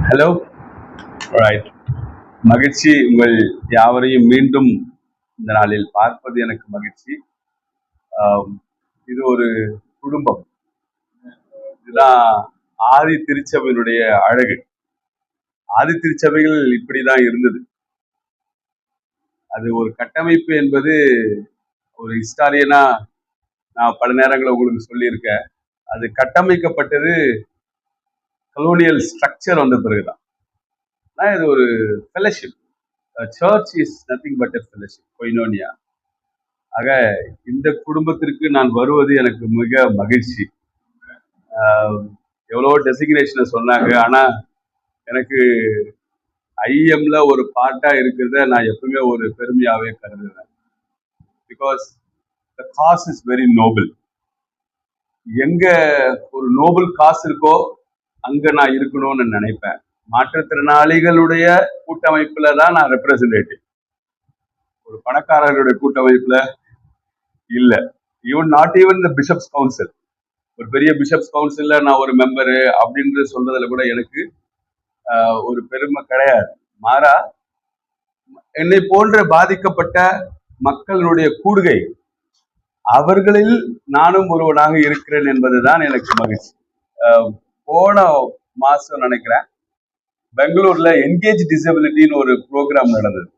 Hello. Right. மகிழ்ச்சி உங்கள் யாவரையும் மீண்டும் இந்த நாளில் பார்ப்பது எனக்கு மகிழ்ச்சி. ஆம், இது ஒரு குடும்பம். இதுதான் ஆதி திருச்சபையினுடைய அழகு. ஆதி திருச்சபைகள் இப்படிதான் இருந்தது. அது ஒரு கட்டமைப்பு என்பது ஒரு ஹிஸ்டாரியனா நான் பல நேரங்களில் உங்களுக்கு சொல்லியிருக்கேன். அது கட்டமைக்கப்பட்டது கலோனியல் ஸ்ட்ரக்சர் வந்த பிறகுதான். இது ஒரு fellowship. Church is nothing but a fellowship, koinonia. ஆக இந்த குடும்பத்திற்கு நான் வருவது எனக்கு மிக மகிழ்ச்சி. எவ்வளோ டெசிக்னேஷனை சொன்னாங்க, ஆனால் எனக்கு ஐஎம்ல ஒரு பார்ட்டா இருக்கிறத நான் எப்பவுமே ஒரு பெருமையாவே கருதுறேன். Because the cause is very noble. எங்க ஒரு நோபல் காசு இருக்கோ அங்க நான் இருக்கணும்னு நினைப்பேன். மாற்றுத்திறனாளிகளுடைய கூட்டமைப்புல தான் நான் ரெப்ரசன்டேட்டிவ், ஒரு பணக்காரர்களுடைய கூட்டமைப்புல இல்ல. Even not even the bishops council, ஒரு பெரிய பிஷப்ஸ் கவுன்சில்ல நான் ஒரு மெம்பரு அப்படின்றது சொல்றதுல கூட எனக்கு ஒரு பெருமை கிடையாது. மாறா என்னை போன்ற பாதிக்கப்பட்ட மக்களுடைய கூடுகை, அவர்களில் நானும் ஒருவனாக இருக்கிறேன் என்பதுதான் எனக்கு மகிழ்ச்சி. போன மாசம் நினைக்கிறேன் பெங்களூர்ல என்கேஜ் டிசபிலிட்டின்னு ஒரு ப்ரோக்ராம் நடந்தது.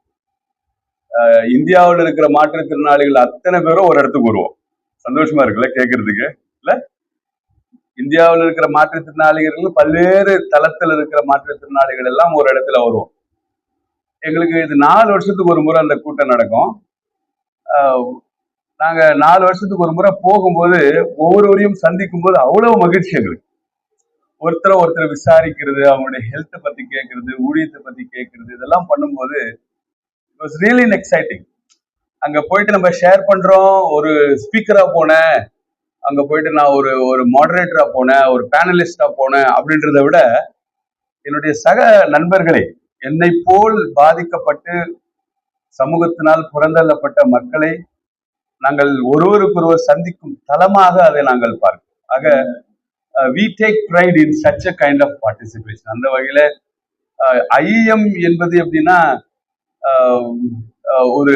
இந்தியாவில் இருக்கிற மாற்றுத்திறனாளிகள் அத்தனை பேரும் ஒரு இடத்துக்கு வருவோம். சந்தோஷமா இருக்குல்ல கேட்கறதுக்கு? இல்ல, இந்தியாவில் இருக்கிற மாற்றுத்திறனாளிகள் பல்வேறு தளத்தில் இருக்கிற மாற்றுத்திறனாளிகள் எல்லாம் ஒரு இடத்துல வருவோம். எங்களுக்கு இது 4 வருஷத்துக்கு ஒரு முறை அந்த கூட்டம் நடக்கும். நாங்க 4 வருஷத்துக்கு ஒரு முறை போகும்போது ஒவ்வொருவரையும் சந்திக்கும் போது அவ்வளவு மகிழ்ச்சி எங்களுக்கு. ஒருத்தர் விசாரிக்கிறது, அவங்களுடைய ஹெல்த்தை பத்தி கேட்கறது, ஊழியத்தை பத்தி கேட்கறது, இதெல்லாம் பண்ணும்போது இட் வாஸ் ரியலி எக்ஸைட்டிங். அங்க போயிட்டு நம்ம ஷேர் பண்றோம். ஒரு ஸ்பீக்கரா போனேன், அங்க போயிட்டு நான் ஒரு மாடரேட்டரா போனேன், ஒரு பேனலிஸ்டா போனேன் அப்படின்றத விட என்னுடைய சக நண்பர்களை, என்னை போல் பாதிக்கப்பட்டு சமூகத்தினால் புறந்தள்ளப்பட்ட மக்களை நாங்கள் ஒருவருக்கொருவர் சந்திக்கும் தளமாக அதை நாங்கள் பார்க்கிறோம். ஆக we take pride in such a kind of participation. அந்த வகையில ஐஎம் என்பது எப்படின்னா ஒரு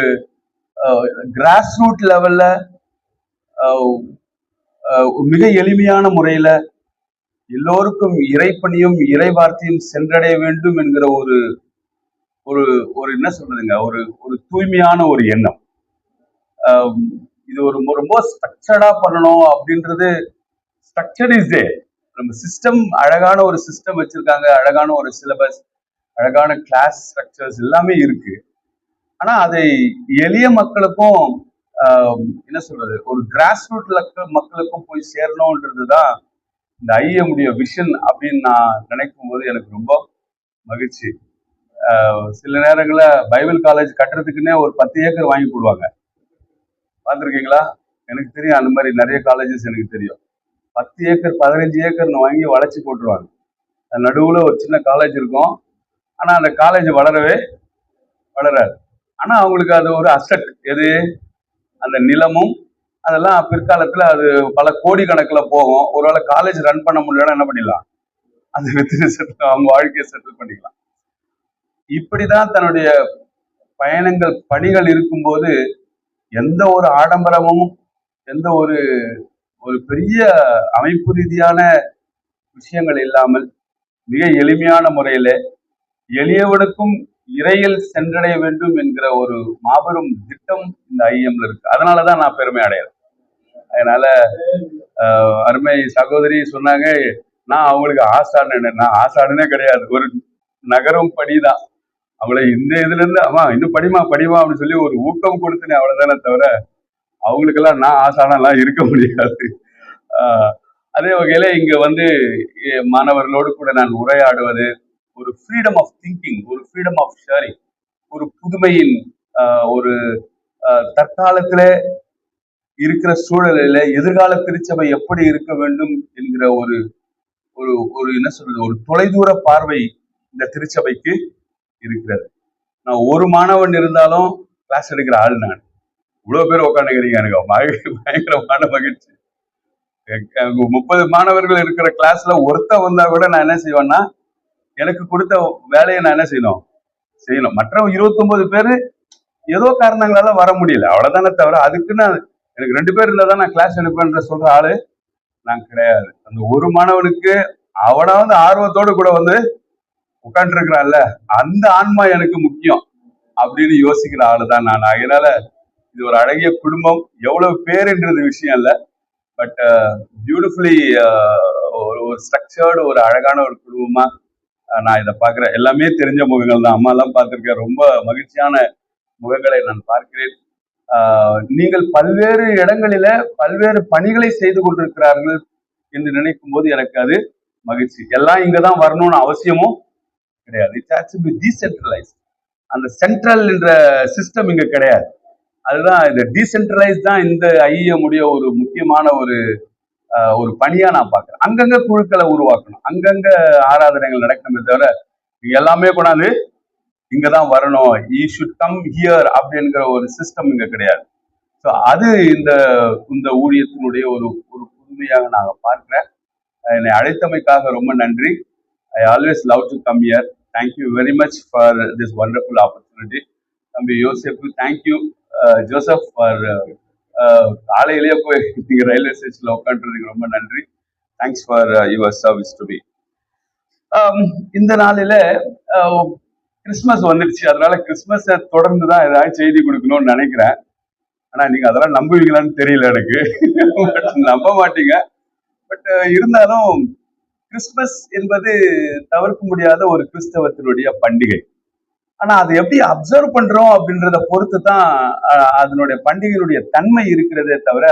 கிராஸ் ரூட் லெவல்ல மிக எளிமையான முறையில எல்லோருக்கும் இறைப்பணியும் இறைவார்த்தையும் சென்றடைய வேண்டும் என்கிற ஒரு ஒரு ஒரு என்ன சொல்றதுங்க, ஒரு தூய்மையான ஒரு எண்ணம். இது ஒரு ரொம்ப ஸ்ட்ரக்சர்டா பண்ணணும் அப்படின்றது. Structure is there. நம்ம சிஸ்டம், அழகான ஒரு சிஸ்டம் வச்சிருக்காங்க, அழகான ஒரு சிலபஸ், அழகான கிளாஸ் ஸ்ட்ரக்சர்ஸ் எல்லாமே இருக்கு. ஆனா அதை எளிய மக்களுக்கும் என்ன சொல்றது, ஒரு கிராஸ் ரூட் மக்களுக்கும் போய் சேரணும்ன்றதுதான் இந்த ஐஎம்முடைய விஷன் அப்படின்னு நான் நினைக்கும் போது எனக்கு ரொம்ப மகிழ்ச்சி. சில நேரங்களில் பைபிள் காலேஜ் கட்டுறதுக்குன்னே ஒரு 10 ஏக்கர் வாங்கி போடுவாங்க. பார்த்துருக்கீங்களா? எனக்கு தெரியும், அந்த மாதிரி நிறைய காலேஜஸ் எனக்கு தெரியும். 10 ஏக்கர் 15 ஏக்கர்னு வாங்கி வளைச்சி போட்டுருவாங்க. நடுவில் ஒரு சின்ன காலேஜ் இருக்கும், ஆனால் அந்த காலேஜ் வளரவே வளராது. ஆனால் அவங்களுக்கு அது ஒரு அசட். எது? அந்த நிலமும் அதெல்லாம் பிற்காலத்தில் அது பல கோடி கணக்கில் போகும். ஒருவேளை காலேஜ் ரன் பண்ண முடியலன்னா என்ன பண்ணிடலாம், அந்த வித்து செட்டில் அவங்க வாழ்க்கையை செட்டில் பண்ணிக்கலாம். இப்படிதான் தன்னுடைய பயணங்கள், பணிகள் இருக்கும்போது எந்த ஒரு ஆடம்பரமும், எந்த ஒரு பெரிய அமைப்பு ரீதியான விஷயங்கள் இல்லாமல் மிக எளிமையான முறையில எளியவனுக்கும் இறையில் சென்றடைய வேண்டும் என்கிற ஒரு மாபெரும் திட்டம் இந்த ஐஎம்ல இருக்கு. அதனாலதான் நான் பெருமை அடைகிறேன். அதனால அருமை சகோதரி சொன்னாங்க, நான் அவங்களுக்கு ஆசாடுன்னு. நான் ஆசாடுனே கிடையாது, ஒரு நகரும் படிதான். அவளை இந்த இதுல இருந்து ஆமா இன்னும் படிமா அப்படின்னு சொல்லி ஒரு ஊக்கம் கொடுத்துனே, அவ்வளவுதானே தவிர அவங்களுக்கெல்லாம் நான் ஆசானெல்லாம் இருக்க முடியாது. அதே வகையில இங்க வந்து மாணவர்களோடு கூட நான் உரையாடுவது ஒரு ஃப்ரீடம் ஆஃப் திங்கிங், ஒரு ஃப்ரீடம் ஆஃப் ஷேரிங், ஒரு புதுமையின் ஒரு தற்காலத்துல இருக்கிற சூழலில எதிர்கால திருச்சபை எப்படி இருக்க வேண்டும் என்கிற ஒரு ஒரு ஒரு என்ன சொல்றது, ஒரு தொலைதூர பார்வை இந்த திருச்சபைக்கு இருக்கிறது. நான் ஒரு மாணவன் இருந்தாலும் கிளாஸ் எடுக்கிற ஆள் நான். இவ்வளவு பேர் உட்காந்துக்கிறீங்க, எனக்கு பயங்கரமான மகிழ்ச்சி. 30 மாணவர்கள் இருக்கிற கிளாஸ்ல ஒருத்த வந்தா கூட நான் என்ன செய்வேன்னா, எனக்கு கொடுத்த வேலையை நான் என்ன செய்யணும். மற்ற 29 பேரு ஏதோ காரணங்களால வர முடியல, அவ்வளவுதானே தவிர அதுக்குன்னு எனக்கு 2 பேர் இருந்தாதான் நான் கிளாஸ் எடுப்பேன்ற சொல்ற ஆளு நான் கிடையாது. அந்த ஒரு மாணவனுக்கு அவனாவது ஆர்வத்தோடு கூட வந்து உட்கார்ந்து இருக்கிறான்ல, அந்த ஆன்மா எனக்கு முக்கியம் அப்படின்னு யோசிக்கிற ஆளு தான் நான். அதனால இது ஒரு அழகிய குடும்பம். எவ்வளவு பேருன்றது விஷயம் இல்ல, பட் பியூட்டிஃபுல்லி ஒரு ஸ்ட்ரக்சர்டு ஒரு அழகான ஒரு குடும்பமா நான் இதை பார்க்கிறேன். எல்லாமே தெரிஞ்ச முகங்கள் தான், அம்மா எல்லாம் பார்த்திருக்கேன். ரொம்ப மகிழ்ச்சியான முகங்களை நான் பார்க்கிறேன். நீங்கள் பல்வேறு இடங்களில பல்வேறு பணிகளை செய்து கொண்டிருக்கிறார்கள் என்று நினைக்கும் போது எனக்கு அது மகிழ்ச்சி. எல்லாம் இங்கதான் வரணும்னு அவசியமும் கிடையாது. It has to be decentralise. அந்த சென்ட்ரல் என்ற சிஸ்டம் இங்க கிடையாது. அதுதான் இந்த டீசென்ட்ரலைஸ் தான் இந்த ஐஎம் உடைய ஒரு முக்கியமான ஒரு பணியா நான் பார்க்கிறேன். அங்கங்க குழுக்களை உருவாக்கணும், அங்கங்க ஆராதனைகள் நடக்கணுமே தவிர எல்லாமே கொண்டாந்து இங்கதான் வரணும், யூ ஷுட் கம் ஹியர் அப்படிங்கிற ஒரு சிஸ்டம் இங்க கிடையாது. ஸோ அது இந்த ஊழியத்தினுடைய ஒரு ஒரு புதுமையாக நாங்கள் பார்க்கிறேன். என்னை அழைத்தமைக்காக ரொம்ப நன்றி. I always love to come here. Thank you very much for this wonderful opportunity. தம்பி யோசேப்பு தேங்க்யூ. ஜோசப் ஃபார் காலையிலேயே போய் நீங்க ரயில்வே ஸ்டேஷன்ல உட்காந்துறதுக்கு ரொம்ப நன்றி. Thanks for your service to be. இந்த நாளில கிறிஸ்மஸ் வந்துடுச்சு, அதனால கிறிஸ்மஸை தொடர்ந்து தான் ஏதாவது செய்தி கொடுக்கணும்னு நினைக்கிறேன். ஆனா நீங்க அதெல்லாம் நம்புவீங்களான்னு தெரியல எனக்கு. நம்ப மாட்டீங்க. பட் இருந்தாலும் கிறிஸ்மஸ் என்பது தவிர்க்க முடியாத ஒரு கிறிஸ்தவத்தினுடைய பண்டிகை. ஆனா அதை எப்படி அப்சர்வ் பண்றோம் அப்படின்றத பொறுத்து தான் அதனுடைய பண்டிகையினுடைய தன்மை இருக்கிறதே தவிர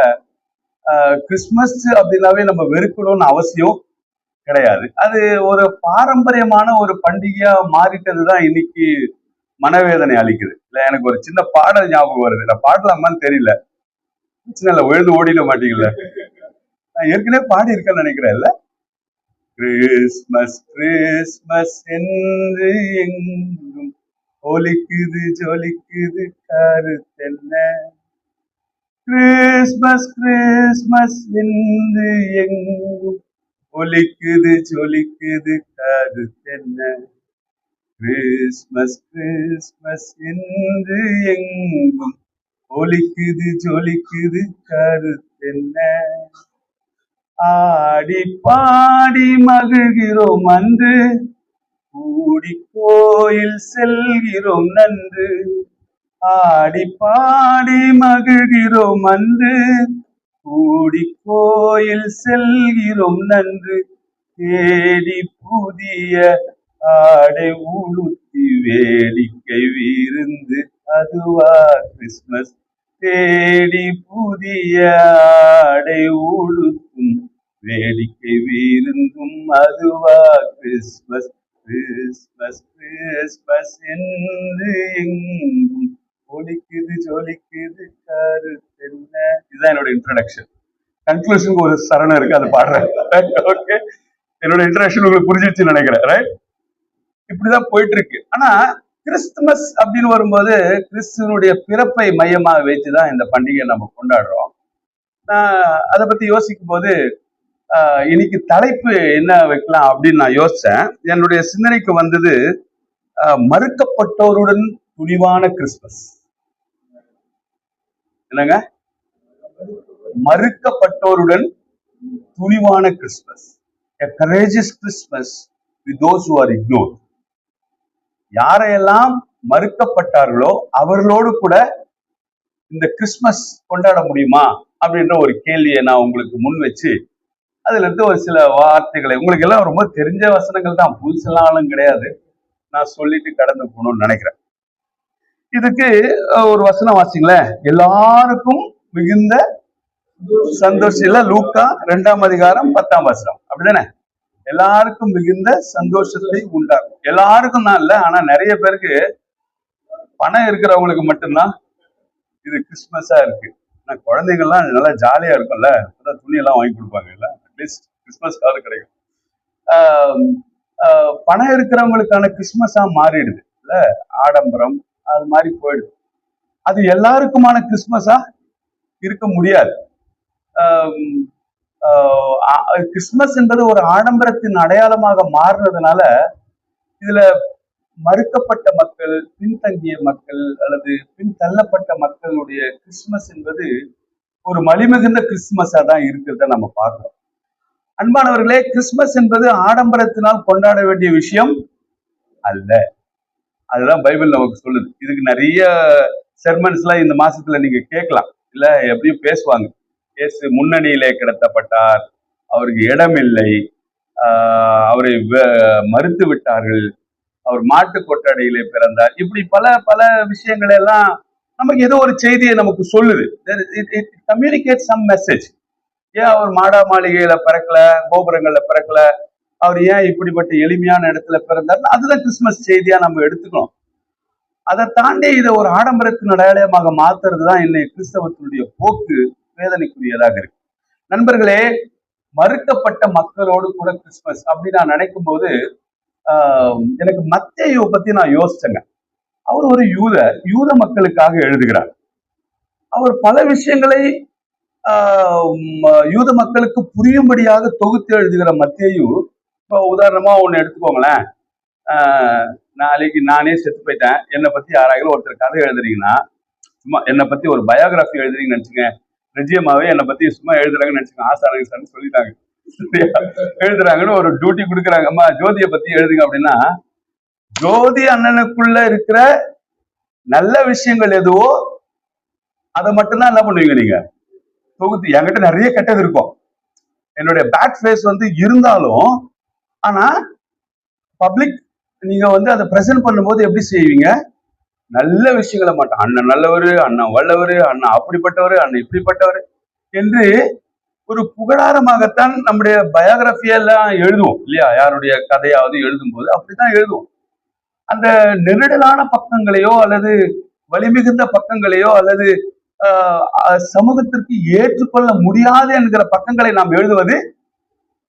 கிறிஸ்மஸ் அப்படின்னாவே நம்ம வெறுக்கணும்னு அவசியம் கிடையாது. அது ஒரு பாரம்பரியமான ஒரு பண்டிகையா மாறிட்டதுதான் இன்னைக்கு மனவேதனை அளிக்குது. இல்ல எனக்கு ஒரு சின்ன பாடல் ஞாபகம் வருது, நான் பாடலாமான்னு தெரியல, பிரச்சனை இல்லை, எழுந்து ஓடிட மாட்டீங்கல்ல, நான் ஏற்கனவே பாடி இருக்கேன்னு நினைக்கிறேன். இல்ல, கிறிஸ்மஸ் கிறிஸ்மஸ் என்று எங்கும் ஒலிக்குது ஜொலிக்குது கருத்தென்ன, கிறிஸ்மஸ் கிறிஸ்மஸ் என்று எங்கும் ஒலிக்குது ஜொலிக்குது கருத்தென்ன, கிறிஸ்மஸ் கிறிஸ்மஸ் என்று எங்கும் ஒலிக்குது ஜொலிக்குது கருத்தென்ன, ஆடி பாடி மகிழ்கிறோம் அன்று, கூடி கோயில் செல்கிறோம் நன்று, ஆடி பாடி மகிழ்கிறோம் அன்று, கூடி கோயில் செல்கிறோம் நன்று, தேடி புதிய ஆடை உடுத்தி வேடிக்கை விருந்து அதுவா கிறிஸ்மஸ், தேடி புதிய ஆடை உடுத்தும் வேடிக்கை விருந்தும் அதுவா கிறிஸ்மஸ், கிறிஸ்மஸ் கிறிஸ்மஸ் என்று எங்கும் ஒலிக்குது ஜொலிக்குது கருத்தென்ன. இதுதான் என்னோட இன்ட்ரோடக்ஷன். கன்க்ளூஷனுக்கு ஒரு சரணம் இருக்கு, அதை பாடுறேன். ஓகே, என்னோட இன்ட்ரோடக்ஷன் உங்களுக்கு புரிஞ்சிச்சுன்னு நினைக்கிறேன். ரைட், இப்படிதான் போயிட்டு இருக்கு. ஆனா கிறிஸ்துமஸ் அப்படின்னு வரும்போது கிறிஸ்துவனுடைய பிறப்பை மையமாக வைத்துதான் இந்த பண்டிகையை நம்ம கொண்டாடுறோம். நான் அதை பத்தி யோசிக்கும் போது இன்னைக்கு தலைப்பு என்ன வைக்கலாம் அப்படின்னு நான் யோசிச்சேன். என்னுடைய சிந்தனைக்கு வந்தது மறுக்கப்பட்டோருடன் துணிவான கிறிஸ்துமஸ். என்னங்க, மறுக்கப்பட்டோருடன் துணிவான Christmas, a courageous Christmas with those who are ignored. யாரையெல்லாம் மறுக்கப்பட்டார்களோ அவர்களோடு கூட இந்த கிறிஸ்துமஸ் கொண்டாட முடியுமா அப்படின்ற ஒரு கேள்வியை நான் உங்களுக்கு முன் வச்சு அதுல இருந்து ஒரு சில வார்த்தைகளை, உங்களுக்கு எல்லாம் ரொம்ப தெரிஞ்ச வசனங்கள் தான், புதுசெல்லாம் கிடையாது, நான் சொல்லிட்டு கடந்து போகணும்னு நினைக்கிறேன். இதுக்கு ஒரு வசனம் வாசிங்களேன். எல்லாருக்கும் மிகுந்த சந்தோஷம், இல்ல லூக்கா 2ஆம் அதிகாரம் 10ஆம் வசனம், அப்படிதானே? எல்லாருக்கும் மிகுந்த சந்தோஷத்தை உண்டாகும். எல்லாருக்கும் தான் இல்ல, ஆனா நிறைய பேருக்கு பணம் இருக்கிறவங்களுக்கு மட்டும்தான் இது கிறிஸ்துமஸா இருக்கு. ஆனா குழந்தைங்கள்லாம் நல்லா ஜாலியா இருக்கும்ல, துணி எல்லாம் வாங்கி கொடுப்பாங்க, இல்ல அட்லீஸ்ட் கிறிஸ்துமஸ்க்காவது கிடைக்கும். பணம் இருக்கிறவங்களுக்கான கிறிஸ்துமஸா மாறிடுது இல்ல, ஆடம்பரம் அது மாதிரி போயிடுது. அது எல்லாருக்குமான கிறிஸ்துமஸா இருக்க முடியாது. கிறிஸ்துமஸ் என்பது ஒரு ஆடம்பரத்தின் அடையாளமாக மாறுறதுனால இதுல மறுக்கப்பட்ட மக்கள், பின்தங்கிய மக்கள் அல்லது பின்தள்ளப்பட்ட மக்களுடைய கிறிஸ்துமஸ் என்பது ஒரு மலிமிகுந்த கிறிஸ்துமஸா தான் இருக்கிறத நம்ம பார்க்கிறோம். அன்பானவர்களே, கிறிஸ்துமஸ் என்பது ஆடம்பரத்தினால் கொண்டாட வேண்டிய விஷயம் அல்ல. அதுதான் பைபிள் நமக்கு சொல்லுது. இதுக்கு நிறைய செர்மன்ஸ் எல்லாம் இந்த மாசத்துல நீங்க கேட்கலாம். இல்ல எப்படியும் பேசுவாங்க. இயேசு முன்னணியிலே கிடத்தப்பட்டார், அவருக்கு இடம் இல்லை, அவரை மறுத்து விட்டார்கள், அவர் மாட்டு கொட்டடையிலே பிறந்தார், இப்படி பல பல விஷயங்கள் எல்லாம் நமக்கு ஏதோ ஒரு செய்தியை நமக்கு சொல்லுது. It communicate some message. ஏன் அவர் மாடா மாளிகையில பிறக்கல, கோபுரங்கள்ல பிறக்கல, அவர் ஏன் இப்படிப்பட்ட எளிமையான இடத்துல பிறந்தார், அதுதான் கிறிஸ்துமஸ் செய்தியா நம்ம எடுத்துக்கணும். அதை தாண்டி இதை ஒரு ஆடம்பரத்தின் அடையாளமாக மாத்துறது தான் இன்னைக்கு கிறிஸ்தவத்தினுடைய போக்கு வேதனைக்குரியதாக இருக்கு. நண்பர்களே, மறுக்கப்பட்ட மக்களோடு கூட கிறிஸ்துமஸ் அப்படி நான் நினைக்கும் போது எனக்கு மத்தேயுவை பத்தி நான் யோசிச்சேங்க. அவர் ஒரு யூத மக்களுக்காக எழுதுகிறார். அவர் பல விஷயங்களை யூத மக்களுக்கு புரியும்படியாக தொகுத்து எழுதுகிற மத்தேயு, இப்போ உதாரணமா ஒண்ணு எடுத்துக்கோங்களேன். நாளைக்கு நானே செத்து போயிட்டேன், என்னை பத்தி யாராவது ஒருத்தர் கதை எழுதுறீங்கன்னா, சும்மா என்னை பத்தி ஒரு பயோகிராஃபி எழுதுறீங்கன்னு நினைச்சுங்க, நிஜமாவே என்னை பத்தி சும்மா எழுதுறாங்கன்னு நினைச்சுங்க, ஆசாரங்க சார்னு சொல்லிட்டாங்க, எழுதுறாங்கன்னு ஒரு டியூட்டி கொடுக்குறாங்க. அம்மா ஜோதியை பத்தி எழுதுங்க அப்படின்னா, ஜோதி அண்ணனுக்குள்ள இருக்கிற நல்ல விஷயங்கள் எதுவோ அதை மட்டும்தான் என்ன பண்ணுவீங்க நீங்க தொகுத்து. என்கிட்ட நிறைய கெட்டது இருக்கும், என்னுடைய பேட் ஃபேஸ் இருந்தாலும், ஆனா பப்ளிக் நீங்க அதை பிரசன்ட் பண்ணும்போது எப்படி செய்வீங்க? நல்ல விஷயங்களை மாட்டோம், அண்ணன் நல்லவர், அண்ணன் வல்லவர், அண்ணன் அப்படிப்பட்டவர், அண்ணன் இப்படிப்பட்டவர் என்று ஒரு புகழாரமாகத்தான் நம்முடைய பயோகிராஃபியெல்லாம் எழுதுவோம் இல்லையா? யாருடைய கதையாவது எழுதும் போது அப்படித்தான் எழுதுவோம். அந்த நெருடலான பக்கங்களையோ அல்லது வலிமிகுந்த பக்கங்களையோ அல்லது சமூகத்திற்கு ஏற்றுக்கொள்ள முடியாது என்கிற பக்கங்களை நாம் எழுதுவது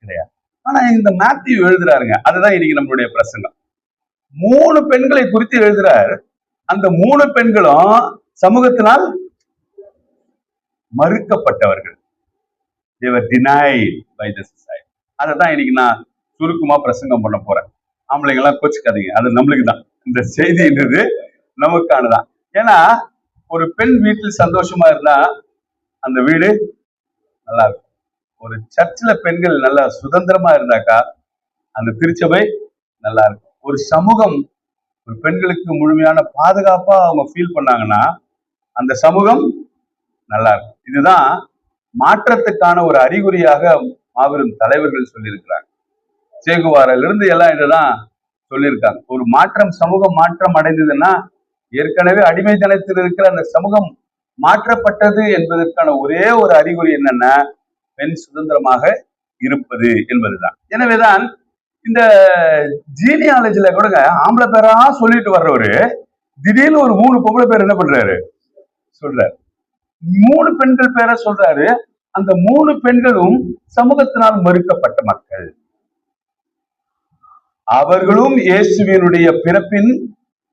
கிடையாது. ஆனா இந்த மேத்யூ எழுதுறாருங்க, அதுதான் இன்னைக்கு நம்மளுடைய பிரசங்கம். 3 பெண்களை குறித்து எழுதுறார். அந்த 3 பெண்களும் சமூகத்தினால் மறுக்கப்பட்டவர்கள். They were denied by the society. அதைதான் இன்னைக்கு நான் சுருக்கமா பிரசங்கம் பண்ண போறேன். ஆம்பளைங்க எல்லாம் கோச்சுக்காதீங்க, அது நம்மளுக்கு தான், இந்த செய்தின்றது நமக்கானதான். ஏன்னா ஒரு பெண் வீட்டில் சந்தோஷமா இருந்தா அந்த வீடு நல்லா இருக்கும். ஒரு சர்ச்சில் பெண்கள் நல்லா சுதந்திரமா இருந்தாக்கா அந்த திருச்சபை நல்லா இருக்கும். ஒரு சமூகம் ஒரு பெண்களுக்கு முழுமையான பாதுகாப்பா அவங்க ஃபீல் பண்ணாங்கன்னா அந்த சமூகம் நல்லா இருக்கும். இதுதான் மாற்றத்துக்கான ஒரு அறிகுறியாக மாபெரும் தலைவர்கள் சொல்லியிருக்கிறாங்க. சேகுவாரிலிருந்து எல்லாம் இதுதான் சொல்லியிருக்காங்க. ஒரு மாற்றம், சமூகம் மாற்றம் அடைந்ததுன்னா ஏற்கனவே அடிமைத்தனத்தில் இருக்கிற அந்த சமூகம் மாற்றப்பட்டது என்பதற்கான ஒரே ஒரு அறிகுறி என்னன்னா பெண் சுதந்திரமாக இருப்பது என்பதுதான். எனவேதான் இந்த ஜீனியாலஜில கூட ஆம்பளை பேரா சொல்லிட்டு வர்றவரு திடீர்னு ஒரு 3 பொம்பளை பேர் என்ன பண்றாரு சொல்றாரு. 3 பெண்கள் பேரை சொல்றாரு. அந்த 3 பெண்களும் சமூகத்தினால் மறுக்கப்பட்ட மக்கள். அவர்களும் இயேசுவினுடைய பிறப்பின்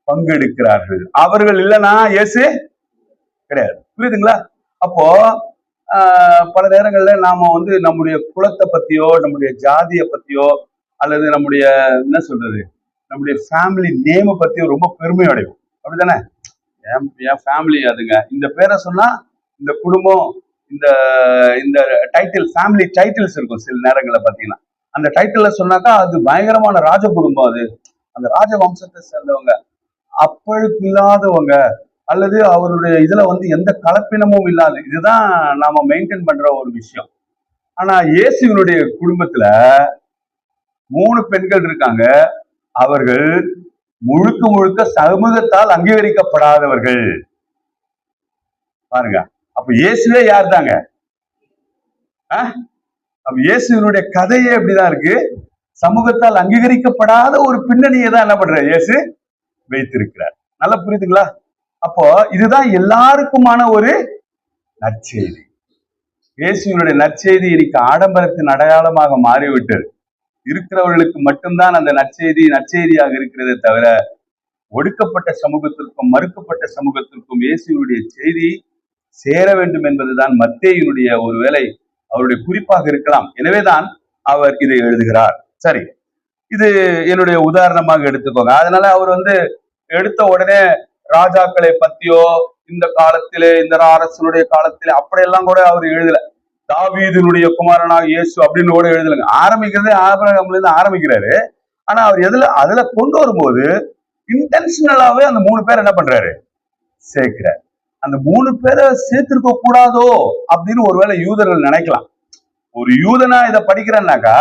பங்கெடுக்கிறார்கள். அவர்கள் இல்லைன்னா இயேசு கிடையாது. புரியுதுங்களா? அப்போ பல நேரங்கள்ல நாம நம்முடைய குலத்தை பத்தியோ நம்முடைய ஜாதியை பத்தியோ அல்லது நம்முடைய என்ன சொல்றது நம்முடைய ஃபேமிலி நேமை பத்தியோ ரொம்ப பெருமை அடையும். அப்படித்தானே? என் ஃபேமிலி அதுங்க, இந்த பேரை சொன்னா இந்த குடும்பம், இந்த இந்த டைட்டில், ஃபேமிலி டைட்டில்ஸ் இருக்கும் சில நேரங்களில் பார்த்தீங்கன்னா. அந்த டைட்டில் சொன்னாக்கா அது பயங்கரமான ராஜ குடும்பம், அது அந்த ராஜ வம்சத்தை சேர்ந்தவங்க, அப்பழுக்கு இல்லாதவங்க, அல்லது அவருடைய இதுல எந்த கலப்பினமும் இல்லாது. இதுதான் நாம மெயின்டைன் பண்ற ஒரு விஷயம். ஆனா இயேசுவினுடைய குடும்பத்துல 3 பெண்கள் இருக்காங்க. அவர்கள் முழுக்க முழுக்க சமூகத்தால் அங்கீகரிக்கப்படாதவர்கள். பாருங்க, அப்ப இயேசுவே யார் தாங்க? அப்ப இயேசுவினுடைய கதையே எப்படிதான் இருக்கு? சமூகத்தால் அங்கீகரிக்கப்படாத ஒரு பின்னணியை தான் என்ன பண்ற இயேசு வைத்திருக்கிறார். நல்லா புரியுதுங்களா? அப்போ இதுதான் எல்லாருக்குமான ஒரு நற்செய்தி. இயேசுவினுடைய நற்செய்தி இன்னைக்கு ஆடம்பரத்தின் அடையாளமாக மாறிவிட்டது. இருக்கிறவர்களுக்கு மட்டும்தான் அந்த நற்செய்தியாக இருக்கிறதே தவிர ஒடுக்கப்பட்ட சமூகத்திற்கும் மறுக்கப்பட்ட சமூகத்திற்கும் இயேசுவினுடைய செய்தி சேர வேண்டும் என்பதுதான் மத்தேயுனுடைய ஒருவேளை அவருடைய குறிப்பாக இருக்கலாம். எனவேதான் அவர் இதை எழுதுகிறார். சரி, இது என்னுடைய உதாரணமாக எடுத்துக்கோங்க. அதனால அவர் வந்து எடுத்த உடனே ராஜாக்களை பத்தியோ இந்த காலத்திலே இந்த அரசனுடைய காலத்திலே அப்படியெல்லாம் கூட அவர் எழுதல. தாவீதினுடைய குமாரனாக இயேசு அப்படின்னு கூட எழுதலைங்க. ஆரம்பிக்கிறதே ஆபிரகாம்ல இருந்து ஆரம்பிக்கிறாரு. ஆனா அவர் அதுல கொண்டு வரும்போது இன்டென்ஷனலாவே அந்த 3 பேர் என்ன பண்றாரு, சேர்க்கிறார். அந்த 3 பேரை சேர்த்திருக்க கூடாதோ அப்படின்னு ஒருவேளை யூதர்கள் நினைக்கலாம். ஒரு யூதனா இதை படிக்கிறேன்னாக்கா,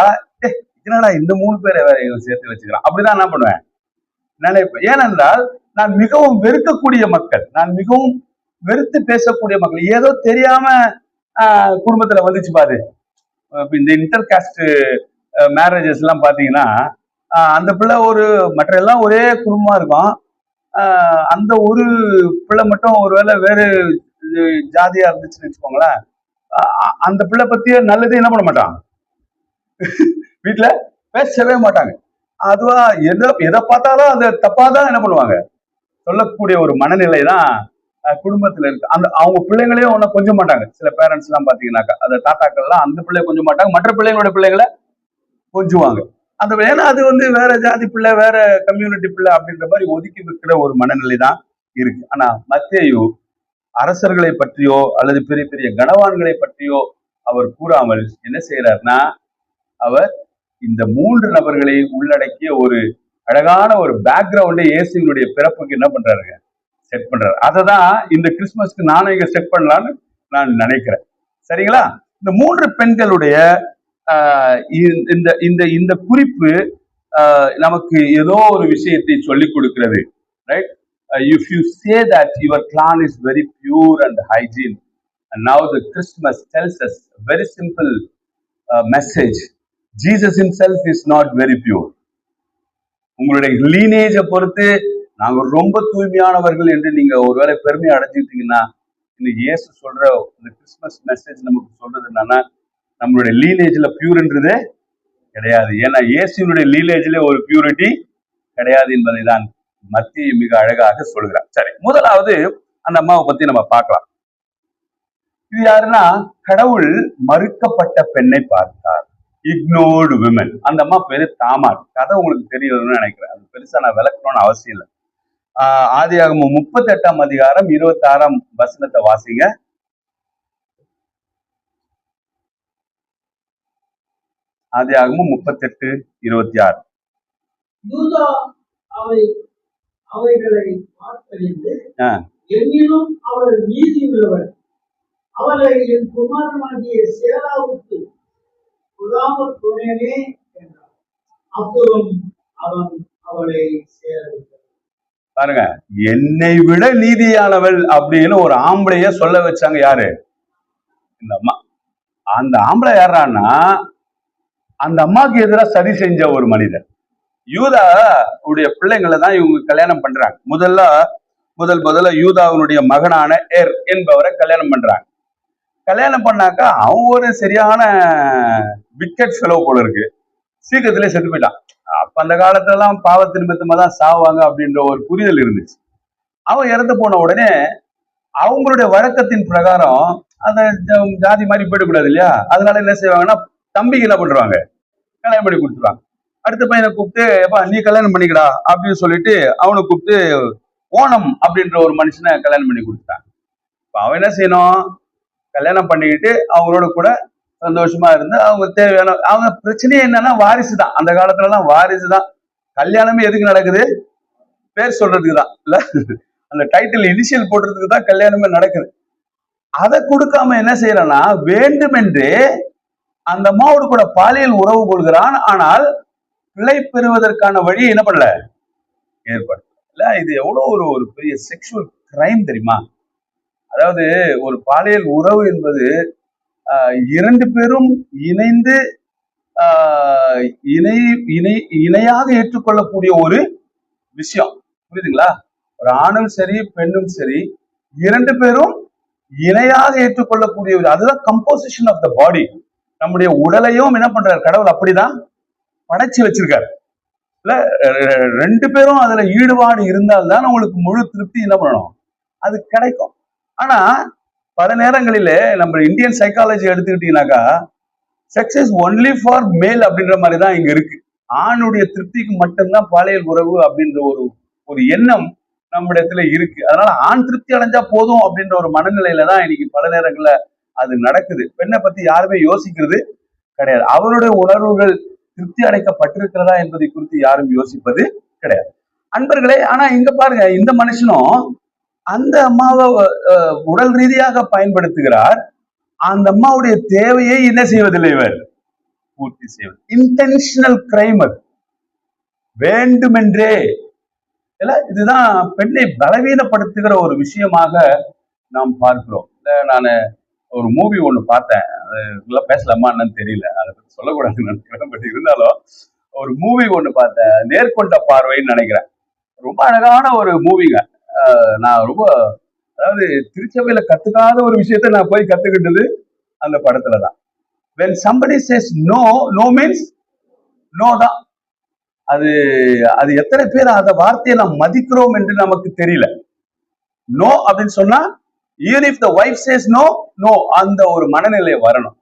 என்னடா இந்த 3 பேரை வேற சேர்த்து வச்சுக்கிறான் அப்படிதான் என்ன பண்ணுவேன் நினைப்பேன். ஏனென்றால் நான் மிகவும் வெறுக்கக்கூடிய மக்கள், நான் மிகவும் வெறுத்து பேசக்கூடிய மக்கள். ஏதோ தெரியாம குடும்பத்துல வந்துச்சு பாரு. இந்த இன்டர் காஸ்ட் மேரேஜஸ் எல்லாம் பாத்தீங்கன்னா, அந்த பிள்ளை மற்ற எல்லாம் ஒரே குடும்பமா இருக்கும். அந்த ஒரு பிள்ளை மட்டும் ஒருவேளை வேறு ஜாதியா இருந்துச்சுன்னு வச்சுக்கோங்களேன், அந்த பிள்ளை பத்தியே நல்லது என்ன பண்ண மாட்டான், வீட்டுல பேசவே மாட்டாங்க. அதுவா எதை பார்த்தாலும் அதை தப்பாதான் என்ன பண்ணுவாங்க சொல்லக்கூடிய ஒரு மனநிலை தான் குடும்பத்துல இருக்கு. அவங்க பிள்ளைங்களையும் ஒன்னும் கொஞ்சம் மாட்டாங்க. சில பேரண்ட்ஸ் எல்லாம் பாத்தீங்கன்னாக்கா, அந்த தாத்தாக்கள் எல்லாம் அந்த பிள்ளைய கொஞ்சம் மாட்டாங்க, மற்ற பிள்ளைங்களோட பிள்ளைகளை கொஞ்சுவாங்க. ஏன்னா அது வேற ஜாதி பிள்ளை, வேற கம்யூனிட்டி பிள்ளை அப்படின்ற மாதிரி ஒதுக்கி வைக்கிற ஒரு மனநிலை தான் இருக்கு. ஆனா மத்தேயு அரசர்களை பற்றியோ அல்லது பெரிய பெரிய கனவான்களை பற்றியோ அவர் கூறாமல் என்ன செய்யறாருன்னா, அவர் இந்த 3 நபர்களை உள்ளடக்கிய ஒரு அழகான ஒரு பேக்ரவுண்டை இயேசுவினுடைய பிறப்புக்கு என்ன பண்றாருங்க, செட் பண்றாரு. அததான் இந்த கிறிஸ்துமஸ்க்கு நானும் இங்க செட் பண்ணலான்னு நான் நினைக்கிறேன். சரிங்களா? இந்த 3 பெண்களுடைய இந்த இந்த இந்த குறிப்பு நமக்கு ஏதோ ஒரு விஷயத்தை சொல்லிக் கொடுக்கிறது. Right? If you say that your clan is very pure and hygiene, and now the Christmas tells us a very simple message. Jesus himself is not very pure. உங்களுடைய லீனேஜை பொறுத்து நாங்க ரொம்ப தூய்மையானவர்கள் என்று நீங்க ஒருவேளை பெருமையை அடைஞ்சிட்டீங்கன்னா, இன்னைக்கு இயேசு சொல்ற இந்த கிறிஸ்துமஸ் மெசேஜ் நமக்கு சொல்றது என்னன்னா, நம்மளுடைய லீனேஜ்ல பியூர்ன்றதே கிடையாது. ஏன்னா இயேசுனுடைய லீனேஜ்ல ஒரு பியூரிட்டி கிடையாது என்பதை தான் மத்தேயு மிக அழகாக சொல்கிறார். சரி, முதலாவது அந்த அம்மாவை பத்தி நம்ம பார்க்கலாம். இது யாருன்னா, கடவுள் மறுக்கப்பட்ட பெண்ணை பார்த்தார், இக்னோர்டு விமன். அந்த அம்மா பேரு தாமார். கதை உங்களுக்கு தெரியணும்னு நினைக்கிறேன், அது பெருசா நான் விளக்கணும்னு அவசியம் இல்லை. ஆதியாகமம் 38ஆம் அதிகாரம் 26ஆம் வசனத்தை வாசிங்க. ஆதியாகமம் 38:26. அவைகளை பார்த்தறிந்து என்னிலும் அவர் நீதி உள்ளவர், அவரை என் குமாரனாகிய சேராவுக்கு கொடாமல் போனேனே என்றார். அப்புறம் அவன் அவளை சேரவிட்டார். பாருங்க, என்னை விட நீதியானவள் அப்படின்னு ஒரு ஆம்பளைய சொல்ல வச்சாங்க. யாரு? இந்த அம்மா. அந்த ஆம்பளை யாரான்னா, அந்த அம்மாவுக்கு எதிராக சதி செஞ்ச ஒரு மனிதர். யூதா உடைய பிள்ளைங்களை தான் இவங்க கல்யாணம் பண்றாங்க. முதல்ல யூதாவினுடைய மகனான எர் என்பவரை கல்யாணம் பண்றாங்க. கல்யாணம் பண்ணாக்கா அவன் ஒரு சரியான விக்கெட் ஃபெலோ போல இருக்கு, சீக்கிரத்திலே செத்து போயிட்டான். அப்ப அந்த காலத்துல எல்லாம் பாவத்து நிமித்தமா தான் சாவாங்க அப்படின்ற ஒரு புரிதல் இருந்துச்சு. அவன் இறந்து போன உடனே அவங்களுடைய வழக்கத்தின் பிரகாரம் அந்த ஜாதி மாதிரி போயிடக்கூடாது இல்லையா, அதனால என்ன செய்வாங்கன்னா, தம்பிக்கு என்ன பண்றாங்க, கல்யாணம் பண்ணி கொடுத்துருவாங்க. அடுத்த பையனை கூப்பிட்டு, எப்பா நீ கல்யாணம் பண்ணிக்கடா அப்படின்னு சொல்லிட்டு அவனை கூப்பிட்டு ஓணம் அப்படின்ற ஒரு மனுஷனை கல்யாணம் பண்ணி கொடுத்துட்டாங்க. இப்ப அவன் என்ன செய்யணும், கல்யாணம் பண்ணிக்கிட்டு அவங்களோட கூட சந்தோஷமா இருந்து அவங்க தேவையான, அவங்க பிரச்சனையே என்னன்னா வாரிசு தான். அந்த காலத்துல எல்லாம் வாரிசு தான். கல்யாணமே எதுக்கு நடக்குது, பேர் சொல்றதுக்கு தான் இல்ல, அந்த டைட்டில் இனிஷியல் போடுறதுக்கு தான் கல்யாணமே நடக்குது. அதை கொடுக்காம என்ன செய்யறன்னா, வேண்டுமென்றே அந்த அம்மாவோடு கூட பாலியல் உறவு கொள்கிறான். ஆனால் பிள்ளை பெறுவதற்கான வழியை என்ன பண்ணல, ஏற்படுத்தல. இது எவ்வளவு ஒரு பெரிய செக்ஷுவல் கிரைம் தெரியுமா? அதாவது ஒரு பாலியல் உறவு என்பது 2 பேரும் இணைந்து இணையாக ஏற்றுக்கொள்ளக்கூடிய ஒரு விஷயம். புரியுதுங்களா? ஒரு ஆணும் சரி பெண்ணும் சரி 2 பேரும் இணையாக ஏற்றுக்கொள்ளக்கூடிய ஒரு, அதுதான் கம்போசிஷன் ஆஃப் த பாடி. நம்முடைய உடலையும் என்ன பண்றாரு கடவுள் அப்படிதான் படைச்சு வச்சிருக்காரு இல்ல. 2 பேரும் அதுல ஈடுபாடு இருந்தால்தான் உங்களுக்கு முழு திருப்தி என்ன பண்ணணும், அது கிடைக்கும். ஆனா பல நேரங்களில நம்ம இந்தியன் சைக்காலஜி எடுத்துக்கிட்டீங்கன்னாக்கா, sex is only for male அப்படின்ற மாதிரி தான் இங்க இருக்கு. ஆணுடைய திருப்திக்கு மட்டும்தான் பாலியல் உறவு அப்படின்ற ஒரு ஒரு எண்ணம் நம்மிடத்துல இருக்கு. அதனால ஆண் திருப்தி அடைஞ்சா போதும் அப்படின்ற ஒரு மனநிலையில தான் இன்னைக்கு பல நேரங்கள்ல அது நடக்குது. பெண்ணை பத்தி யாருமே யோசிக்கிறது கிடையாது. அவருடைய உணர்வுகள் திருப்தி அடைக்கப்பட்டிருக்கிறதா என்பதை குறித்து யாரும் யோசிப்பது கிடையாது. அன்பர்களே, ஆனா இங்க பாருங்க, இந்த மனுஷனும் அந்த அம்மாவை உடல் ரீதியாக பயன்படுத்துகிறார். அந்த அம்மாவுடைய தேவையை என்ன செய்வதில்லை இவர் பூர்த்தி செய்வது. இன்டென்ஷனல் கிரைம், அது வேண்டுமென்றே. இதுதான் பெண்ணை பலவீனப்படுத்துகிற ஒரு விஷயமாக நாம் பார்க்கிறோம். நான் ஒரு மூவி ஒண்ணு பார்த்தேன், பேசலாமா என்னன்னு தெரியல, அதை பத்தி சொல்லக்கூடாதுன்னு நினைக்கிறேன். பட் இருந்தாலும் ஒரு மூவி ஒண்ணு பார்த்தேன், நேர்கொண்ட பார்வைன்னு நினைக்கிறேன். ரொம்ப அழகான ஒரு மூவிங்க. நான் ரொம்ப, அதாவது திருச்சபையில கத்துக்காத ஒரு விஷயத்த நான் போய் கத்துக்கிட்டது அந்த படத்துலதான். when somebody says no, no means no தான். அது அது எத்தனை பேர் அந்த வார்த்தையை நாம் மதிக்கிறோம் என்று நமக்கு தெரியல. நோ அப்படின்னு சொன்னா even if the wife says no, no அந்த ஒரு மனநிலை வரணும்.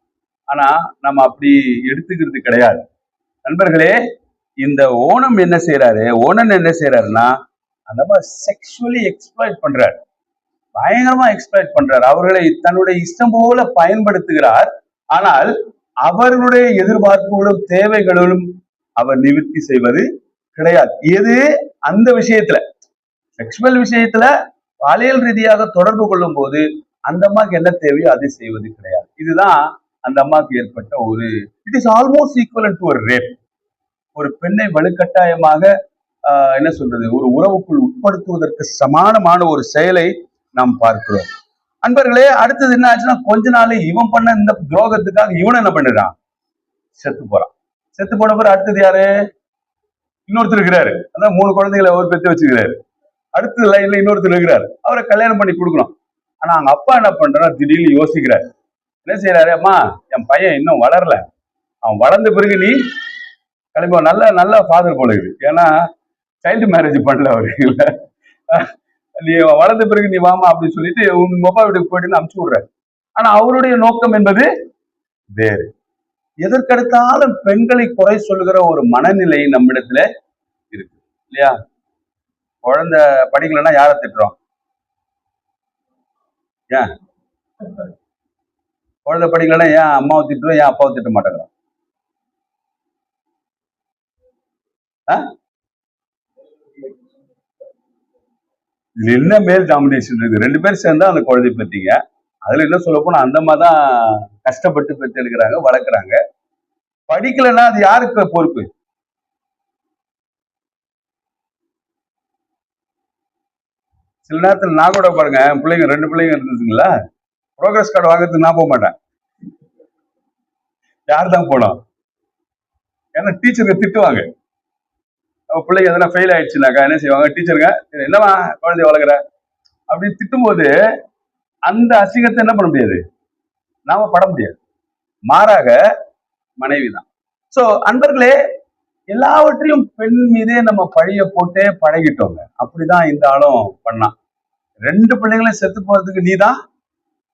ஆனா நம்ம அப்படி எடுத்துக்கிறது கிடையாது. நண்பர்களே, இந்த ஓணம் என்ன செய்யறாரு, ஓணன் என்ன செய்யறாருன்னா, அந்த மாதிரி செக்ஷுவலி எக்ஸ்ப்ளாய்ட் பண்றாரு, பயங்கரமா எக்ஸ்ப்ளாய்ட் பண்றாரு. அவர்களை தன்னுடைய இஷ்டம் போல பயன்படுத்துகிறார். ஆனால் அவர்களுடைய எதிர்பார்ப்புகளும் தேவைகளும் அவர் நிவர்த்தி செய்வது கிடையாது. எது அந்த விஷயத்துல, செக்ஷுவல் விஷயத்துல பாலியல் ரீதியாக தொடர்பு கொள்ளும் போது அந்த அம்மாவுக்கு என்ன தேவையோ அதை செய்வது கிடையாது. இதுதான் அந்த அம்மாவுக்கு ஏற்பட்ட ஒரு, it is almost equal to ஒரு ரேப். ஒரு பெண்ணை வலுக்கட்டாயமாக என்ன சொல்றது, ஒரு உறவுக்குள் உட்படுத்துவதற்கு சமானமான ஒரு செயலை நாம் பார்க்கிறோம். அன்பர்களே, அடுத்தது என்ன ஆச்சுன்னா, கொஞ்ச நாள் இவன் பண்ண இந்த துரோகத்துக்காக இவன் என்ன பண்ணிடுறான், செத்து போறான். செத்து போன பிறகு அடுத்தது யாரு, இன்னொருத்தர் இருக்கிறாரு. அதான் 3 குழந்தைகளை அவர் பெற்று வச்சுக்கிறாரு. அடுத்த லைன்ல இன்னொருத்தர் இருக்கிறாரு, அவரை கல்யாணம் பண்ணி கொடுக்கணும். ஆனா அவங்க அப்பா என்ன பண்றாரு, திடீர்னு யோசிக்கிறாரு. என்ன செய்யறாரு, அம்மா என் பையன் இன்னும் வளரல, அவன் வளர்ந்த பிறகு நீ கிளம்பி, நல்ல நல்ல ஃபாதர் போல இருக்குது, ஏன்னா சைல்டு மேரேஜ் பண்ணல அவரு, நீ வளர்ந்த பிறகு நீ வாமா அப்படின்னு சொல்லிட்டு உங்க அப்பா வீட்டுக்கு போயிட்டு அனுப்பிச்சு விடுறாரு. ஆனா அவருடைய நோக்கம் என்பது வேறு. எதற்கெடுத்தாலும் பெண்களை குறை சொல்லுகிற ஒரு மனநிலை நம்மிடத்துல இருக்கு இல்லையா? குழந்தை படிக்கலன்னா யாரை திட்டுறோம்? ஏன் குழந்தை படிக்கலன்னா ஏன் அம்மாவை திட்டுறோம், ஏன் அப்பாவை திட்ட மாட்டேங்கிறோம்? இதுல என்ன மேல் டாமினேஷன் இருக்கு? 2 பேர் சேர்ந்தா அந்த குழந்தை பெற்றீங்க. அதுல என்ன சொல்ல போனா அந்த அம்மா தான் கஷ்டப்பட்டு பெற்று எடுக்கிறாங்க, வளர்க்குறாங்க. படிக்கலைன்னா அது யாருக்கு பொறுப்பு? சில நேரத்தில் நான் கூட பாருங்க, பிள்ளைங்க 2 பிள்ளைங்க இருந்துச்சுங்களா, ப்ரோக்ரஸ் கார்டு வாங்குறதுக்கு நான் போக மாட்டேன். யார் தான் போனோம்? ஏன்னா டீச்சருக்கு திட்டுவாங்க. பிள்ளைங்க எதனா ஃபெயில் ஆயிடுச்சுனாக்கா என்ன செய்வாங்க, டீச்சருங்க என்னவா குழந்தைய வளர்க்குற அப்படின்னு திட்டும்போது அந்த அசிங்கத்தை என்ன பண்ண முடியாது, நாம பட முடியாது. மாறாக மனைவி தான். சோ அன்பர்களே, எல்லாவற்றையும் பெண் மீதே நம்ம பழிய போட்டே பழகிட்டோங்க. அப்படிதான் இந்த ஆளும் பண்ணான். 2 பிள்ளைங்களும் செத்து போறதுக்கு நீதான்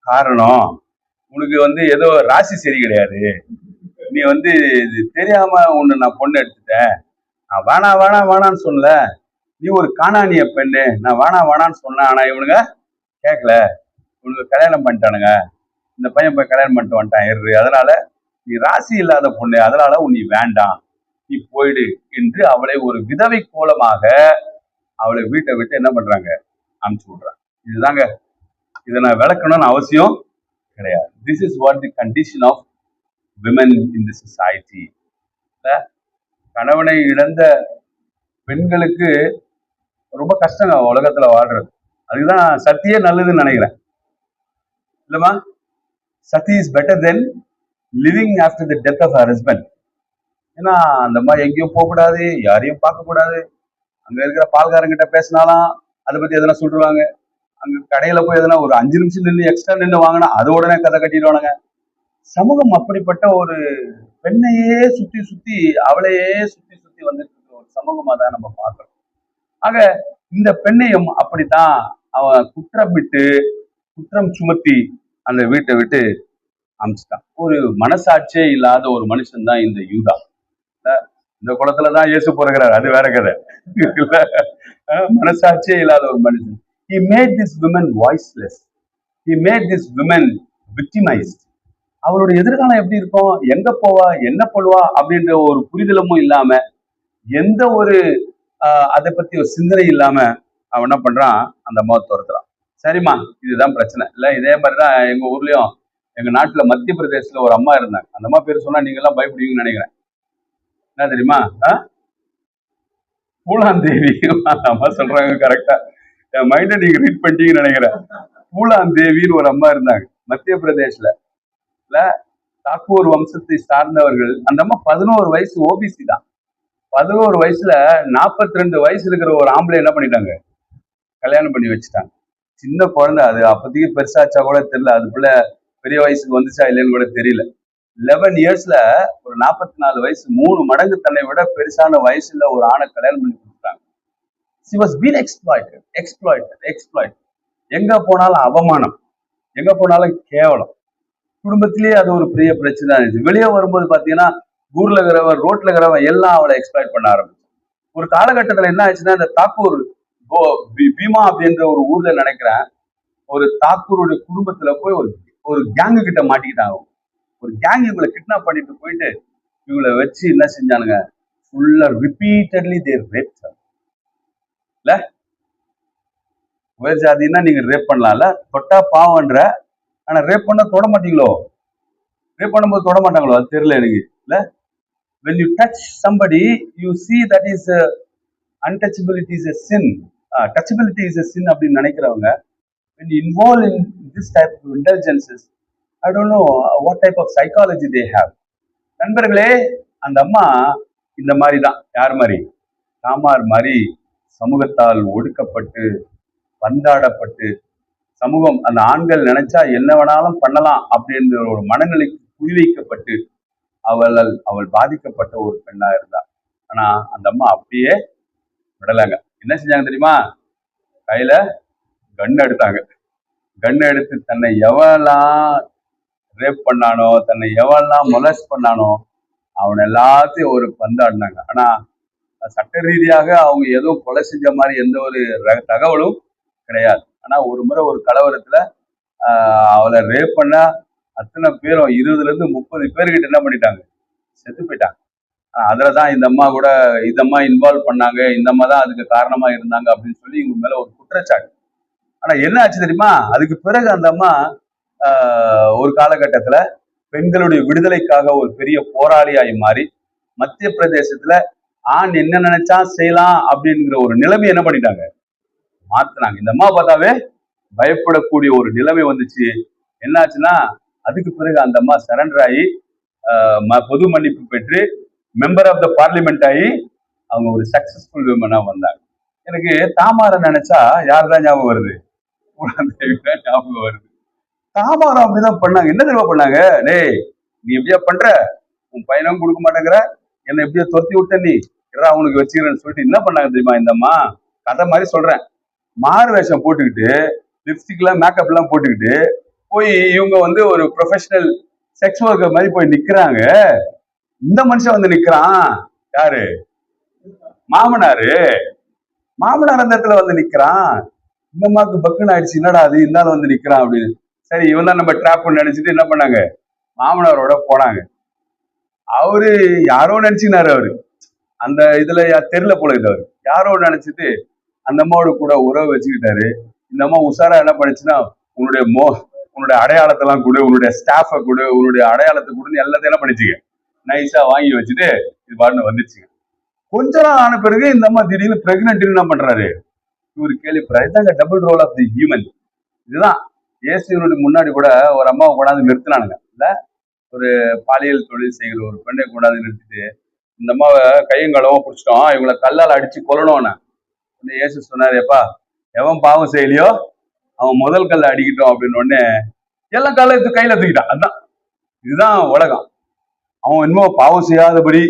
காரணம், உனக்கு ஏதோ ராசி சரி கிடையாது, நீ தெரியாம உன்னை நான் பொண்ணு எடுத்துட்டேன், நான் வேணான்னு சொல்லல, நீ ஒரு காணானிய பெண்ணு, நான் வேணான்னு சொன்னேன், ஆனா இவனுங்க கேட்கல, இவனுக்கு கல்யாணம் பண்ணிட்டானுங்க, இந்த பையன் போய் கல்யாணம் பண்ணிட்டு வந்துட்டான், அதனால நீ ராசி இல்லாத பொண்ணு, அதனால நீ வேண்டாம், நீ போயிடு என்று அவளை ஒரு விதவை கோலமாக அவளை வீட்டை விட்டு என்ன பண்றாங்க, அனுப்பிச்சு விடுறாங்க. இதுதாங்க, இதை நான் விளக்கணும்னு அவசியம் கிடையாது. This is what the condition of women in the society. கணவனை இழந்த பெண்களுக்கு ரொம்ப கஷ்டங்க உலகத்துல வாழ்றது. அதுதான் சத்தியே நல்லதுன்னு நினைக்கிறேன், இல்லமா? Sati is better than living after the death of her husband. ஏன்னா அந்த மாதிரி எங்கேயும் போகக்கூடாது, யாரையும் பார்க்கக்கூடாது, அங்க இருக்கிற பால்காரங்கிட்ட பேசினாலும் அதை பத்தி எதனா சொல்லிடுவாங்க, அங்க கடையில போய் எதனா ஒரு 5 நிமிஷம் நின்று எக்ஸ்ட்ரா நின்று வாங்கினா அது உடனே கதை கட்டிடுவானுங்க. சமூகம் அப்படிப்பட்ட ஒரு பெண்ணையே சுத்தி அவளையே சுத்தி வந்துட்டு இருக்க ஒரு சமூகமா தான் நம்ம பார்க்கிறோம். ஆக இந்த பெண்ணையும் அப்படித்தான் அவன் குற்றம் சுமத்தி அந்த வீட்டை விட்டு அமிச்சிட்டான். ஒரு மனசாட்சியே இல்லாத ஒரு மனுஷன் தான் இந்த யூதா. இந்த குளத்துலதான் இயேசு பிறகுறாரு, அது வேற கதை. இல்ல, மனசாட்சியே இல்லாத ஒரு மனுஷன். He made this woman voiceless. He made this woman victimized. அவளுடைய எதிர்காலம் எப்படி இருக்கும், எங்க போவா, என்ன பண்ணுவா அப்படின்ற ஒரு புரிதலமும் இல்லாம, எந்த ஒரு அதை பத்தி ஒரு சிந்தனை இல்லாம அவன் என்ன பண்றான், அந்த அம்மாவை துரத்துறான். சரிம்மா, இதுதான் பிரச்சனை இல்ல. இதே மாதிரிதான் எங்க ஊர்லயும், எங்க நாட்டுல மத்திய பிரதேசத்துல ஒரு அம்மா இருந்தாங்க. அந்த அம்மா பேர் சொன்னா நீங்க எல்லாம் பயப்படுவீங்கன்னு நினைக்கிறேன். என்ன தெரியுமா? பூலாந்தேவி. அந்த அம்மா சொல்றாங்க கரெக்டா, என் மைண்ட நீங்க ரீட் பண்ணிட்டீங்கன்னு நினைக்கிறேன். பூலாந்தேவின்னு ஒரு அம்மா இருந்தாங்க மத்திய பிரதேஷ்ல. இல்ல, தாக்கூர் வம்சத்தை சார்ந்தவர்கள். அந்த அம்மா 11 வயசு, ஓபிசி தான். 11 வயசுல 42 வயசு இருக்கிற ஒரு ஆம்பளை என்ன பண்ணிட்டாங்க, கல்யாணம் பண்ணி வச்சுட்டாங்க. சின்ன குழந்தை அது, அப்போதைக்கு பெருசாச்சா கூட தெரியல, அதுக்குள்ள பெரிய வயசுக்கு வந்துச்சா இல்லைன்னு கூட தெரியல. 11 இயர்ஸ்ல ஒரு 44 வயசு, 3 மடங்கு தன்னை விட பெருசான வயசுல ஒரு ஆணை கல்யாணம் பண்ணி கொடுத்தாங்க. She was being exploited. எங்க போனாலும் அவமானம், எங்க போனாலும் கேவலம். குடும்பத்திலேயே அது ஒரு பெரிய பிரச்சனை இருந்துச்சு. வெளியே வரும்போது பாத்தீங்கன்னா ஊர்ல இருக்கிறவன், ரோட்ல இருக்கிறவன் எல்லாம் அவளை எக்ஸ்ப்ளாய்ட் பண்ண ஆரம்பிச்சு. ஒரு காலகட்டத்துல என்ன ஆச்சுன்னா, இந்த தாக்கூர் பீமா அப்படின்ற ஒரு ஊர்ல நினைக்கிறேன், ஒரு தாக்கூருடைய குடும்பத்துல போய் ஒரு கேங்கு கிட்ட மாட்டிக்கிட்டாங்க. ஒரு கேங் இவங்களை கிட்னாப் பண்ணிட்டு போயிட்டு இவங்களை வச்சு என்ன செஞ்சானுங்க, ஃபுல்லா ரிப்பீட்டட்லி தே ரேப். இல்ல, உயர் ஜாதின்னா நீங்க ரேப் பண்ணலாம்ல, தொட்டா பாவன்ற. ஆனா ரேப் பண்ண தொட மாட்டீங்களோ, ரேப் பண்ணும்போது தொட மாட்டாங்களோ, அது தெரியல எனக்கு. இல்ல, when you touch somebody you see that is untouchability is a sin. Touchability is a sin அப்படின்னு நினைக்கிறவங்க, when you involve in this type of indulgences, I don't know what type of psychology they have. நண்பர்களே, அந்த அம்மா இந்த மாதிரி தான். யார் மாதிரி? தாமார் மாதிரி சமூகத்தால் ஒடுக்கப்பட்டு, பந்தாடப்பட்டு, சமூகம் அந்த ஆண்கள் நினைச்சா என்ன வேணாலும் பண்ணலாம் அப்படின்ற ஒரு மனநிலைக்கு குறிவைக்கப்பட்டு அவள் பாதிக்கப்பட்ட ஒரு பெண்ணா இருந்தா. ஆனா அந்த அம்மா அப்படியே விடலாங்க. என்ன செஞ்சாங்க தெரியுமா? கையில கன் எடுத்தாங்க. கன் எடுத்து தன்னை எவெல்லாம் ரேப் பண்ணானோ, தன்னை எவெல்லாம் மொலஸ்ட் பண்ணானோ அவன் எல்லாத்தையும் ஒரு பந்தாடினாங்க. ஆனா சட்ட ரீதியாக அவங்க எதுவும் கொலை செஞ்ச மாதிரி எந்த ஒரு தகவலும் கிடையாது. ஆனா ஒரு முறை ஒரு கலவரத்துல அவளை ரேப் பண்ண அத்தனை பேரும் 20ல இருந்து 30 பேர்கிட்ட என்ன பண்ணிட்டாங்க, செத்து போயிட்டாங்க. அதுலதான் இந்த அம்மா கூட, இந்த அம்மா இன்வால்வ் பண்ணாங்க, இந்த அம்மா தான் அதுக்கு காரணமா இருந்தாங்க அப்படின்னு சொல்லி இவங்க மேல ஒரு குற்றச்சாட்டு. ஆனா என்ன ஆச்சு தெரியுமா? அதுக்கு பிறகு அந்த அம்மா ஒரு காலகட்டத்துல பெண்களுடைய விடுதலைக்காக ஒரு பெரிய போராளியாய் மாறி மத்திய பிரதேசத்துல ஆண் என்ன நினைச்சா செய்யலாம் அப்படிங்கிற ஒரு நிலைமை என்ன பண்ணிட்டாங்க, மாத்தினாங்க. இந்த அம்மா பார்த்தாவே பயப்படக்கூடிய ஒரு நிலைமை வந்துச்சு. என்னாச்சுன்னா அதுக்கு பிறகு அந்த அம்மா சரண்டர் ஆகி பொது மன்னிப்பு பெற்று மெம்பர் ஆஃப் த பார்லிமெண்ட் ஆகி அவங்க ஒரு சக்சஸ்ஃபுல் விமனா வந்தாங்க. எனக்கு தாமாரை நினைச்சா யாருதான் ஞாபகம் வருது? ஞாபகம் வருது. தாமாரம் அப்படிதான் பண்ணாங்க. என்ன தெரியுமா பண்ணாங்க? டேய், நீ எப்படியா பண்ற, உன் பையனும் கொடுக்க மாட்டேங்கிற, என்ன எப்படியா துரத்தி விட்ட, நீ அவனுக்கு வச்சுக்கிறேன்னு சொல்லிட்டு என்ன பண்ணாங்க தெரியுமா? இந்த அம்மா கதை மாதிரி சொல்றேன், மாறு வேஷம் போட்டுக்கிட்டு, லிப்ஸ்டிக் எல்லாம் மேக்கப் எல்லாம் போட்டுக்கிட்டு போய் இவங்க வந்து ஒரு ப்ரொஃபஷனல் செக்ஸ் ஒர்க்கர் மாதிரி போய் நிக்கிறாங்க. இந்த மனுஷன் வந்து நிக்கிறான், யாரு? மாமனாரு. மாமனார் அந்த இடத்துல வந்து நிக்கிறான். இந்த அம்மாவுக்கு பக்குன்னு ஆயிடுச்சு, என்னடா அது இருந்தாலும் வந்து நிக்கிறான் அப்படின்னு. சரி, இவன் தான் நம்ம ட்ராப் நினைச்சிட்டு என்ன பண்ணாங்க, மாமனாரோட போனாங்க. அவரு யாரோ நினைச்சுனாரு, அவரு அந்த இதுல தெரியல போல இது, அவரு யாரோ நினைச்சிட்டு அந்த அம்மாவோட கூட உறவு வச்சுக்கிட்டாரு. இந்த அம்மா உஷாரா என்ன பண்ணுச்சுன்னா, உன்னுடைய அடையாளத்தெல்லாம் கொடு, உன்னுடைய ஸ்டாஃபை கொடு, உன்னுடைய அடையாளத்தை கொடுன்னு எல்லாத்தையும் என்ன பண்ணிச்சுங்க, நைஸா வாங்கி வச்சுட்டு இது பாட்டுன்னு வந்துச்சுங்க. கொஞ்ச நாள் ஆன பிறகு இந்த அம்மா திடீர்னு பிரெக்னென்ட் என்ன பண்றாரு, இவரு கேள்விப்படுறாரு. இதாங்க double role of the human. இதுதான் இயேசுனுடைய முன்னாடி கூட ஒரு அம்மாவை கொண்டாந்து நிறுத்தினானுங்க. இல்ல, ஒரு பாலியல் தொழில் செய்கிற ஒரு பெண்ணை கொண்டாந்து நிறுத்திட்டு இந்த அம்மாவை கையங்காலமா பிடிச்சிட்டோம், இவங்களை கல்லால் அடிச்சு கொல்லணும்னு இயேசு சொன்னாரு. எப்பா, எவன் பாவம் செய்யலையோ அவன் முதல் கல்ல அடிக்கிட்டோம் அப்படின்னு உடனே எல்லாம் கல்ல எடுத்து கையில தூக்கிட்டான். அதுதான், இதுதான் உலகம். அவன் இன்னும் பாவம் செய்யாதபடி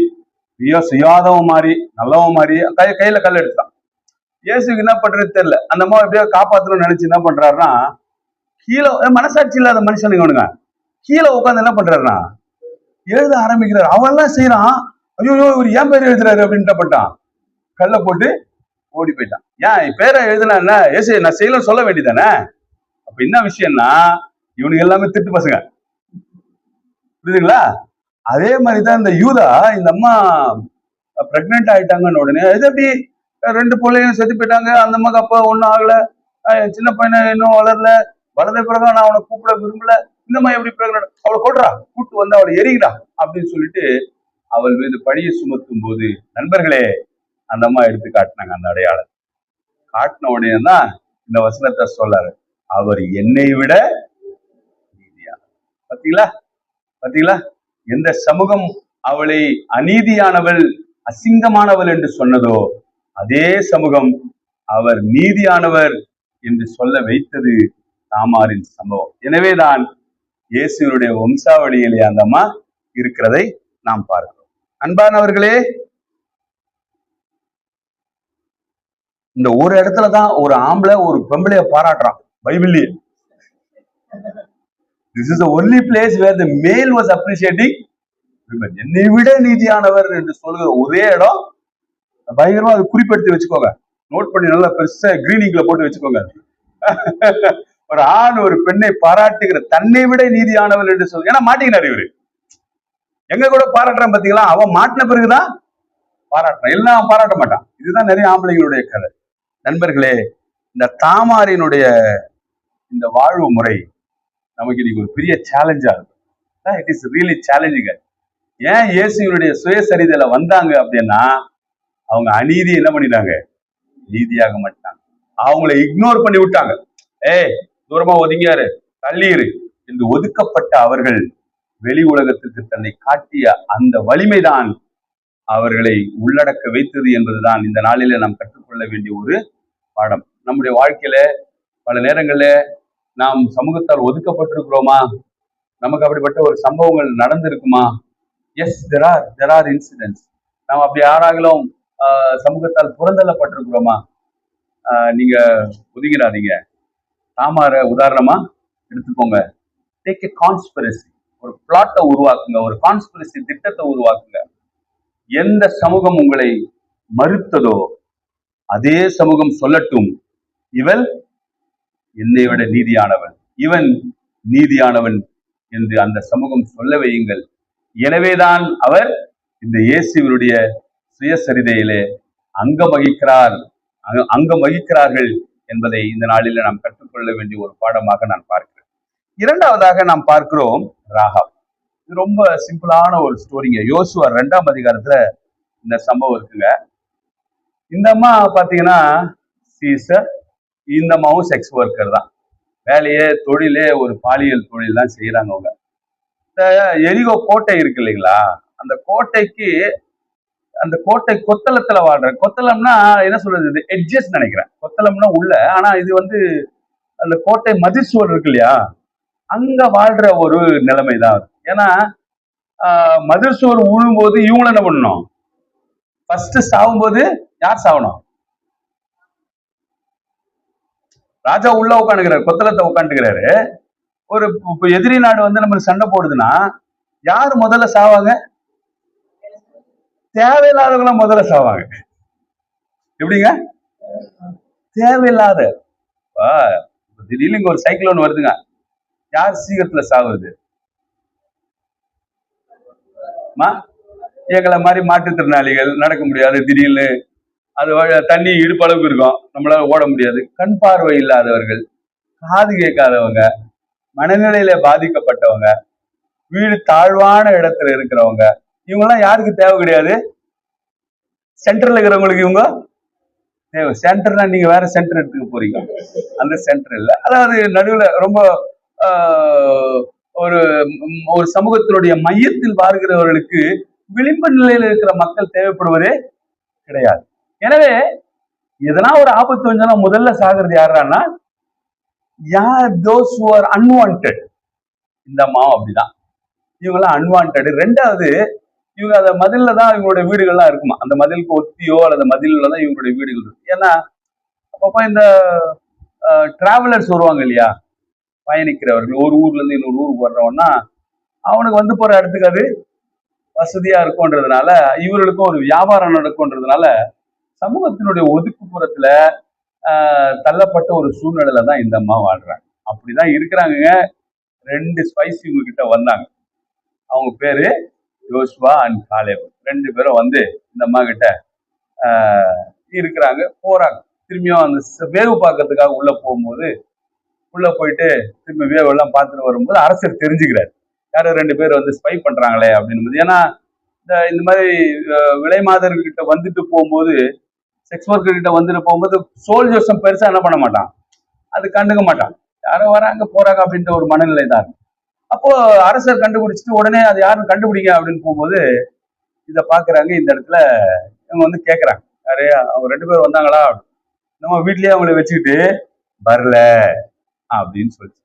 செய்யாதவன் மாதிரி நல்லவன் மாதிரி கையில கல்ல எடுத்தான். இயேசுக்கு என்ன பண்றது தெரியல. அந்த அம்மா எப்படியோ காப்பாத்தணும்னு நினைச்சு என்ன பண்றாருன்னா, கீழே மனசாட்சி இல்லாத மனுஷனுங்க கீழே உட்காந்து என்ன பண்றாருன்னா எழுத ஆரம்பிக்கிறாரு. அவன் எல்லாம் செய்யறான், ஐயோ இவர் ஏன் பேர் எழுதுறாரு அப்படின்ட்டு பட்டான். கல்ல போட்டு ஓடி போயிட்டான். ஏன் பேரை எழுதுனா என்ன, ஏசு நான் செய்யலாம் சொல்ல வேண்டியதானே. அப்ப என்ன விஷயம்னா, இவனுக்கு எல்லாமே திட்டு பசங்க, புரியுதுங்களா? அதே மாதிரிதான் இந்த யூதா, இந்த அம்மா பிரெக்னென்ட் ஆயிட்டாங்கன்னு உடனே இது எப்படி 2 பிள்ளையும் செத்து போயிட்டாங்க, அந்த அம்மாக்கு அப்பா ஒன்னும் ஆகல, சின்ன பையனை இன்னும் வளரல, வளர்ந்த பிறகு நான் அவனை கூப்பிட விரும்பல, இந்த மாதிரி எப்படி பிரெக்னென்ட், அவளை கொல்றா, கூப்பிட்டு வந்து அவளை எரிகிறா அப்படின்னு சொல்லிட்டு அவள் மீது பழியை சுமத்தும் போது, நண்பர்களே, அந்த அம்மா எடுத்து காட்டினாங்க அந்த அடையாளம். காட்டின உடனே தான் இந்த வசனத்தை சொல்லாரு, அவர் என்னை விட நீதியா. பாத்தீங்களா பாத்தீங்களா? எந்த சமூகம் அவளை அநீதியானவள், அசிங்கமானவள் என்று சொன்னதோ, அதே சமூகம் அவர் நீதியானவர் என்று சொல்ல வைத்தது தாமாரின் சம்பவம். எனவேதான் இயேசுடைய வம்சாவளியிலே அந்த அம்மா இருக்கிறதை நாம் பார்க்கிறோம். அன்பானவர்களே, இந்த ஒரு இடத்துலதான் ஒரு ஆம்பளை ஒரு பெம்பளைய பாராட்டுறான் பைபிள்லயே. This is the only place where the male was appreciating women. என்னை விட நீதியானவர் என்று சொல்கிற ஒரே இடம். பயங்கரமா அது குறிப்பெடுத்து வச்சுக்கோங்க, நோட் பண்ணி நல்லா பெருசா கிரீனிங்ல போட்டு வச்சுக்கோங்க. ஒரு ஆண் ஒரு பெண்ணை பாராட்டுகிற, தன்னை விட நீதியானவள் என்று சொல்லுங்க. ஏன்னா மாட்டிக்கினார் இவரு. எங்க கூட பாராட்டுறான் பாத்தீங்களா, அவன் மாட்டின பிறகுதான் பாராட்டுறான், எல்லாம் பாராட்ட மாட்டான். இதுதான் நிறைய ஆம்பளைங்களுடைய கதை. நண்பர்களே, இந்த தாமாரினுடைய இந்த வாழ்வு முறை நமக்கு இன்னைக்கு ஒரு பெரிய சேலஞ்சா இருக்கு. It is really challenging. ஏன் இயேசுடைய சுயசரிதையில வந்தாங்க அப்படின்னா, அவங்க அநீதி என்ன பண்ணிட்டாங்க, நீதியாக மாட்டாங்க. அவங்களை இக்னோர் பண்ணி விட்டாங்க. தூரமா ஒதுங்கியாரு, தள்ளியிரு என்று ஒதுக்கப்பட்ட அவர்கள் வெளி உலகத்திற்கு தன்னை காட்டிய அந்த வலிமைதான் அவர்களை உள்ளடக்க வைத்தது என்பதுதான் இந்த நாளில நாம் கற்றுக்கொள்ள வேண்டிய ஒரு பாடம். நம்முடைய வாழ்க்கையில பல நேரங்கள்ல நாம் சமூகத்தால் ஒதுக்கப்பட்டிருக்கிறோமா? நமக்கு அப்படிப்பட்ட ஒரு சம்பவங்கள் நடந்திருக்குமா? Yes, there are incidents. நாம் அப்படி யாராகலும் சமூகத்தால் புறந்தள்ளப்பட்டிருக்கிறோமா? நீங்க ஒதுங்கிடாதீங்க. தாமார உதாரணமா எடுத்துக்கோங்க. டேக் எ கான்ஸ்பிரசி, ஒரு பிளாட்டை உருவாக்குங்க, ஒரு கான்ஸ்பிரசி திட்டத்தை உருவாக்குங்க. எந்த சமூகம் உங்களை மறுத்ததோ அதே சமூகம் சொல்லட்டும், இவள் என்னை விட நீதியானவன், இவன் நீதியானவன் என்று அந்த சமூகம் சொல்ல வையுங்கள். எனவேதான் அவர் இந்த இயேசுவினுடைய சுயசரிதையிலே அங்கம் வகிக்கிறார்கள் என்பதை இந்த நாளில நாம் கற்றுக்கொள்ள வேண்டிய ஒரு பாடமாக நான் பார்க்கிறேன். இரண்டாவதாக நாம் பார்க்கிறோம் ராகாப். இது ரொம்ப சிம்பிளான ஒரு ஸ்டோரிங்க. யோசுவா 2ஆம் அதிகாரத்துல இந்த சம்பவம் இருக்குங்க. இந்த அம்மா பாத்தீங்கன்னா சீசர், இந்த அம்மாவும் செக்ஸ் ஒர்க்கர் தான். வேலையே தொழிலே ஒரு பாலியல் தொழில் தான் செய்யறாங்க அவங்க. இந்த எரிகோ கோட்டை இருக்கு இல்லைங்களா, அந்த கோட்டை கொத்தளத்துல வாழ்ற, கொத்தளம்னா என்ன சொல்றது, இது எட்ஜஸ் நினைக்கிறேன், கொத்தளம்னா உள்ள, ஆனா இது வந்து அந்த கோட்டை மதிர்சுவர் இருக்கு இல்லையா, அங்க வாழ்ற ஒரு நிலைமை தான். ஏன்னா மதிர்சுவர் உழும்போது இவங்களும் என்ன பண்ணணும், ஃபர்ஸ்ட் சாகும்போது யார் சாகணும்? ராஜா உள்ள உட்காந்துக்கிறாரு, கொத்தளத்தை உட்காந்துக்கிறாரு. ஒரு எதிரி நாடு வந்து நம்ம சண்டை போடுதுன்னா யாரு முதல்ல சாவாங்க? தேவையில்லாதவங்களாம் முதல்ல சாவாங்க. எப்படிங்க? தேவையில்லாத. திடீர்னு இங்க ஒரு சைக்கிள் வருதுங்க, யார் சீக்கிரத்துல சாகுது? எங்களை மாதிரி மாற்றுத்திறனாளிகள், நடக்க முடியாது, திடீர்னு அது தண்ணி இடுப்பளவுக்கு இருக்கும், நம்மளால ஓட முடியாது, கண் பார்வை இல்லாதவர்கள், காது கேட்காதவங்க, மனநிலையில பாதிக்கப்பட்டவங்க, வீடு தாழ்வான இடத்துல இருக்கிறவங்க, இவங்கெல்லாம் யாருக்கு தேவை கிடையாது? சென்டர்ல இருக்கிறவங்களுக்கு இவங்க தேவை. சென்டர்னா நீங்க வேற சென்டர் எடுத்துக்க போறீங்க, அந்த சென்டர் இல்ல. அதாவது நடுவுல ரொம்ப ஒரு சமூகத்தினுடைய மையத்தில் வாழ்கிறவர்களுக்கு விளிம்பு நிலையில இருக்கிற மக்கள் தேவைப்படுவதே கிடையாது. எனவே எதனா ஒரு ஆபத்து வந்தா முதல்ல சாகிறது யாருன்னா, யார் தோஸ் ஹூ ஆர் அன்வான்டட். இந்த அம்மாவும் அப்படிதான், இவங்கெல்லாம் அன்வான்டட். ரெண்டாவது, இவங்க அந்த மதில்ல தான் இவங்களுடைய வீடுகள்லாம் இருக்குமா, அந்த மதிலுக்கு ஒத்தியோ அல்லது மதில்ல தான் இவங்களுடைய வீடுகள் இருக்கு. ஏன்னா அப்பப்ப இந்த டிராவலர்ஸ் வருவாங்க இல்லையா, பயணிக்கிறவர்கள், ஒரு ஊர்ல இருந்து இன்னொரு ஊருக்கு வர்றவன்னா அவனுக்கு வந்து போற இடத்துக்கு அது வசதியா இருக்கும்ன்றதுனால, இவர்களுக்கும் ஒரு வியாபாரம் நடக்கும்ன்றதுனால சமூகத்தினுடைய ஒதுக்குப்புறத்துல தள்ளப்பட்ட ஒரு சூழ்நிலையில தான் இந்த அம்மா வாழ்றாங்க. அப்படிதான் இருக்கிறாங்க. 2 ஸ்பைஸ் இவங்க கிட்ட வந்தாங்க. அவங்க பேரு யோசுவா அண்ட் காலேப். 2 பேரும் வந்து இந்த அம்மா கிட்ட இருக்கிறாங்க, போறாங்க. திரும்பியும் அந்த வேவு பார்க்கறதுக்காக உள்ள போகும்போது, உள்ள போயிட்டு திரும்ப வேவு எல்லாம் பார்த்துட்டு வரும்போது அரசர் தெரிஞ்சுக்கிறாரு, யாரோ 2 பேர் வந்து ஸ்பை பண்றாங்களே அப்படின்னு. ஏன்னா இந்த மாதிரி விலை மாதர்கள் கிட்ட வந்துட்டு போகும்போது, செக்ஸ் ஒர்க்கர் கிட்ட வந்துட்டு போகும்போது சோல்ஜர்ஸும் பெருசா என்ன பண்ண மாட்டான், அது கண்டுக்க மாட்டான். யாரோ வராங்க போறாங்க அப்படின்ற ஒரு மனநிலை தான். அப்போ அரசர் கண்டுபிடிச்சிட்டு உடனே அது யாரும் கண்டுபிடிக்க அப்படின்னு போகும்போது இதை பாக்குறாங்க. இந்த இடத்துல இவங்க வந்து கேட்கறாங்க, யாரு அவங்க 2 பேர் வந்தாங்களா, நம்ம வீட்லயே அவங்களை வச்சுக்கிட்டு வரல அப்படின்னு சொல்லிச்சு.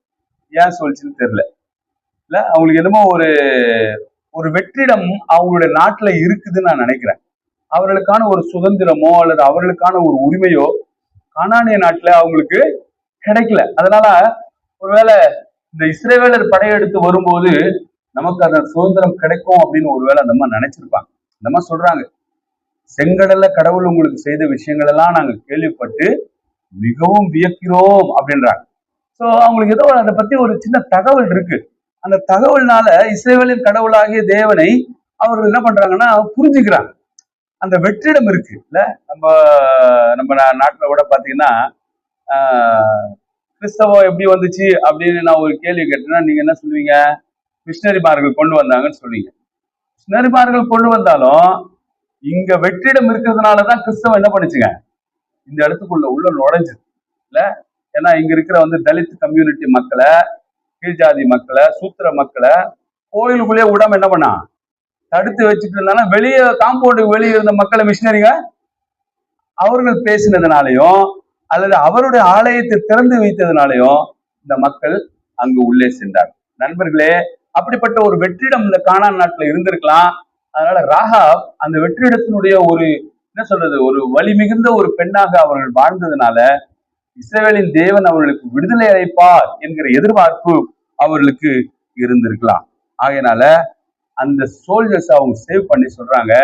ஏன் சொல்லிச்சுன்னு தெரியல. இல்ல அவங்களுக்கு என்னமோ ஒரு வெற்றிடம் அவங்களுடைய நாட்டுல இருக்குதுன்னு நான் நினைக்கிறேன். அவர்களுக்கான ஒரு சுதந்திரமோ அல்லது அவர்களுக்கான ஒரு உரிமையோ கானானிய நாட்டுல அவங்களுக்கு கிடைக்கல. அதனால ஒருவேளை இந்த இஸ்ரவேலர் படையெடுத்து வரும்போது நமக்கு அந்த சுதந்திரம் கிடைக்கும் அப்படின்னு ஒருவேளை அந்த அம்மா நினைச்சிருப்பாங்க. இந்த அம்மா சொல்றாங்க, செங்கடல்ல கடவுள் உங்களுக்கு செய்த விஷயங்கள் எல்லாம் நாங்க கேள்விப்பட்டு மிகவும் வியக்கிறோம் அப்படின்றாங்க. சோ அவங்களுக்கு ஏதோ அதை பத்தி ஒரு சின்ன தகவல் இருக்கு. அந்த தகவல்னால இஸ்ரவேலின் கடவுளாகிய தேவனை அவர்கள் என்ன பண்றாங்கன்னா புரிஞ்சுக்கிறாங்க. அந்த வெற்றிடம் இருக்கு இல்ல. நம்ம நாட்டுல கூட பாத்தீங்கன்னா கிறிஸ்தவம் எப்படி வந்துச்சு அப்படின்னு நான் ஒரு கேள்வி கேட்டேன்னா நீங்க என்ன சொல்லுவீங்க, மிஷினரிமார்கள் கொண்டு வந்தாங்கன்னு சொல்லுவீங்க. மிஷினரிமார்கள் கொண்டு வந்தாலும் இங்க வெற்றிடம் இருக்கிறதுனாலதான் கிறிஸ்தவம் என்ன பண்ணுச்சுங்க, இந்த இடத்துக்குள்ள உள்ள நுழைஞ்சது இல்ல. ஏன்னா இங்க இருக்கிற வந்து தலித் கம்யூனிட்டி மக்களை, கீழ்ஜாதி மக்களை, சூத்திர மக்களை கோயிலுக்குள்ளேயே விடாம என்ன பண்ணா தடுத்து வச்சுட்டு இருந்தாலும், வெளியே காம்பவுண்டுக்கு வெளியே இருந்த மக்களை மிஷினரிங்க அவர்கள் பேசினதுனாலையும் அல்லது அவருடைய ஆலயத்தை திறந்து வைத்ததுனாலையும் இந்த மக்கள் அங்கு உள்ளே சென்றார். நண்பர்களே, அப்படிப்பட்ட ஒரு வெற்றிடம் இந்த கானான் நாட்டுல இருந்திருக்கலாம். அதனால ராகாப் அந்த வெற்றிடத்தினுடைய ஒரு என்ன சொல்றது, ஒரு வலி மிகுந்த ஒரு பெண்ணாக அவர்கள் வாழ்ந்ததுனால இஸ்ரவேலின் தேவன் அவர்களுக்கு விடுதலை அளிப்பார் என்கிற எதிர்பார்ப்பு அவர்களுக்கு இருந்திருக்கலாம். ஆகையினால அந்த சோல்ஜர்ஸ் அவங்க சேவ் பண்ணி சொல்றாங்க,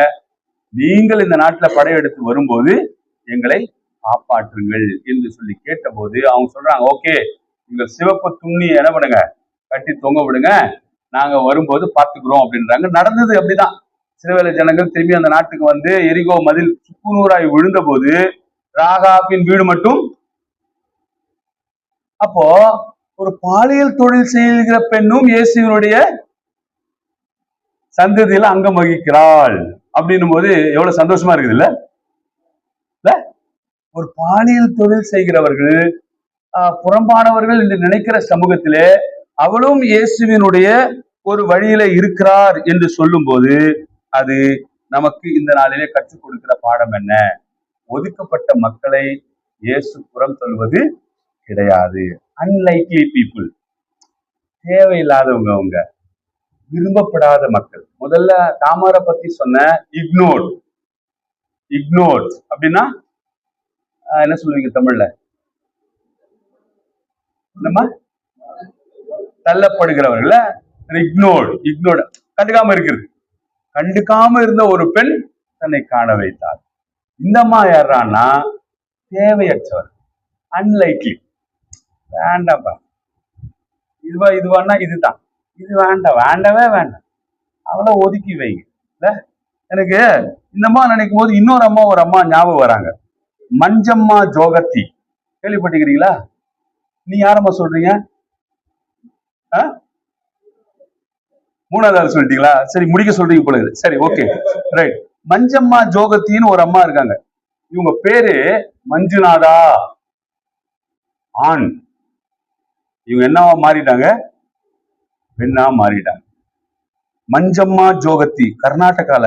நீங்கள் இந்த நாட்டுல படையெடுத்து வரும்போது எங்களை காப்பாற்றுங்கள் என்று சொல்லி கேட்டபோது அவங்க சொல்றாங்க, ஓகே நீங்க சிவப்பு துணியை என்ன பண்ணுங்க கட்டி தொங்க விடுங்க, நாங்க வரும்போது பார்த்துக்கிறோம் அப்படின்றாங்க. நடந்தது அப்படிதான். இஸ்ரவேல ஜனங்கள் திரும்பி அந்த நாட்டுக்கு வந்து எரிகோ மதில் சுக்குநூறாய் விழுந்த போது ராகாபின் வீடு மட்டும். அப்போ ஒரு பாலியல் தொழில் செய்கிற பெண்ணும் இயேசுவினுடைய சந்ததியில அங்கம் வகிக்கிறாள் அப்படின்னும் போது எவ்வளவு சந்தோஷமா இருக்குது இல்ல. ஒரு பாலியல் தொழில் செய்கிறவர்கள் புறம்பானவர்கள் என்று நினைக்கிற சமூகத்திலே அவளும் இயேசுவினுடைய ஒரு வழியில இருக்கிறார் என்று சொல்லும் போது அது நமக்கு இந்த நாளிலே கற்றுக் கொடுக்கிற பாடம் என்ன? ஒதுக்கப்பட்ட மக்களை இயேசு புறம் சொல்வது கிடையாது. அன்லைக்லி பீப்புள், தேவையில்லாதவங்க, அவங்க விரும்பப்படாத மக்கள். முதல்ல தாமாரை பத்தி சொன்ன இக்னோர்ட் அப்படின்னா என்ன சொல்லுவீங்க தமிழ்ல? என்னமா? தள்ளப்படுகிறவர்கள இக்னோர்டு கண்டுக்காம இருக்கிறது. கண்டுக்காம இருந்த ஒரு பெண் தன்னை காண வைத்தார். இந்த அம்மா யாரான்னா தேவையற்றவர், அன்லைக்லி. வேண்டாம்ப்பா, இதுவான்னா இதுதான், இது வேண்டவே வேண்டாம், அவளை ஒதுக்கி வைங்க. இல்ல எனக்கு இந்த அம்மா நினைக்கும் போது இன்னொரு ஒரு அம்மா ஞாபகம் வராங்க, மஞ்சம்மா ஜோகத்தி. கேள்விப்பட்டிருக்கிறீங்களா? நீ யாரம்மா சொல்றீங்க? மூணாவது சொல்லிட்டீங்களா? சரி, முடிக்க சொல்றீங்க போல. சரி, ஓகே, ரைட். மஞ்சம்மா ஜோகத்தின்னு ஒரு அம்மா இருக்காங்க. இவங்க பேரு மஞ்சுநாதா ஆண். இவங்க என்னவா மாறிட்டாங்க? பெண்ணா மாறிட்டாங்க. மஞ்சம்மா ஜோகத்தி கர்நாடகால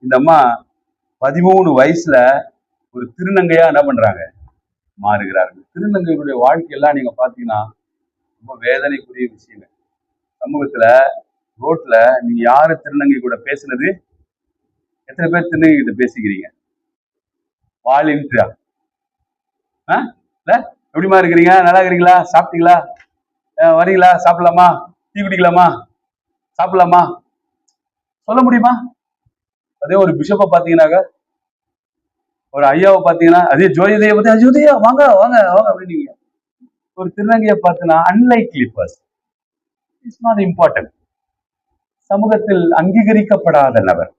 இந்த அம்மா 13 வயசுல ஒரு திருநங்கையா என்ன பண்றாங்க, மாறுகிறார்கள். திருநங்கைகளுடைய வாழ்க்கையெல்லாம் நீங்க பாத்தீங்கன்னா ரொம்ப வேதனைக்குரிய விஷயங்கள். சமூகத்துல ரோட்ல நீங்க யாரு திருநங்கை கூட பேசுனது, எத்தனை பேர் திருநங்கை கிட்ட பேசிக்கிறீங்க? வாலின்றியா? எப்படிமா இருக்கிறீங்க, நல்லா இருக்கிறீங்களா, சாப்பிட்டீங்களா, வரீங்களா, சாப்பிடலாமா, டீ குடிக்கலாமா, சாப்பிடலாமா சொல்ல முடியுமா? அதே ஒரு பிஷப்பை பாத்தீங்கன்னாக்க, ஒரு ஐயாவை பாத்தீங்கன்னா, அதே ஜோதிதையை பத்தி ஜோதியா வாங்க வாங்க வாங்க அப்படின்னு ஒரு திருநங்கையை பார்த்தனா unlikely person, it's not important. சமூகத்தில் அங்கீகரிக்கப்படாத நபர்,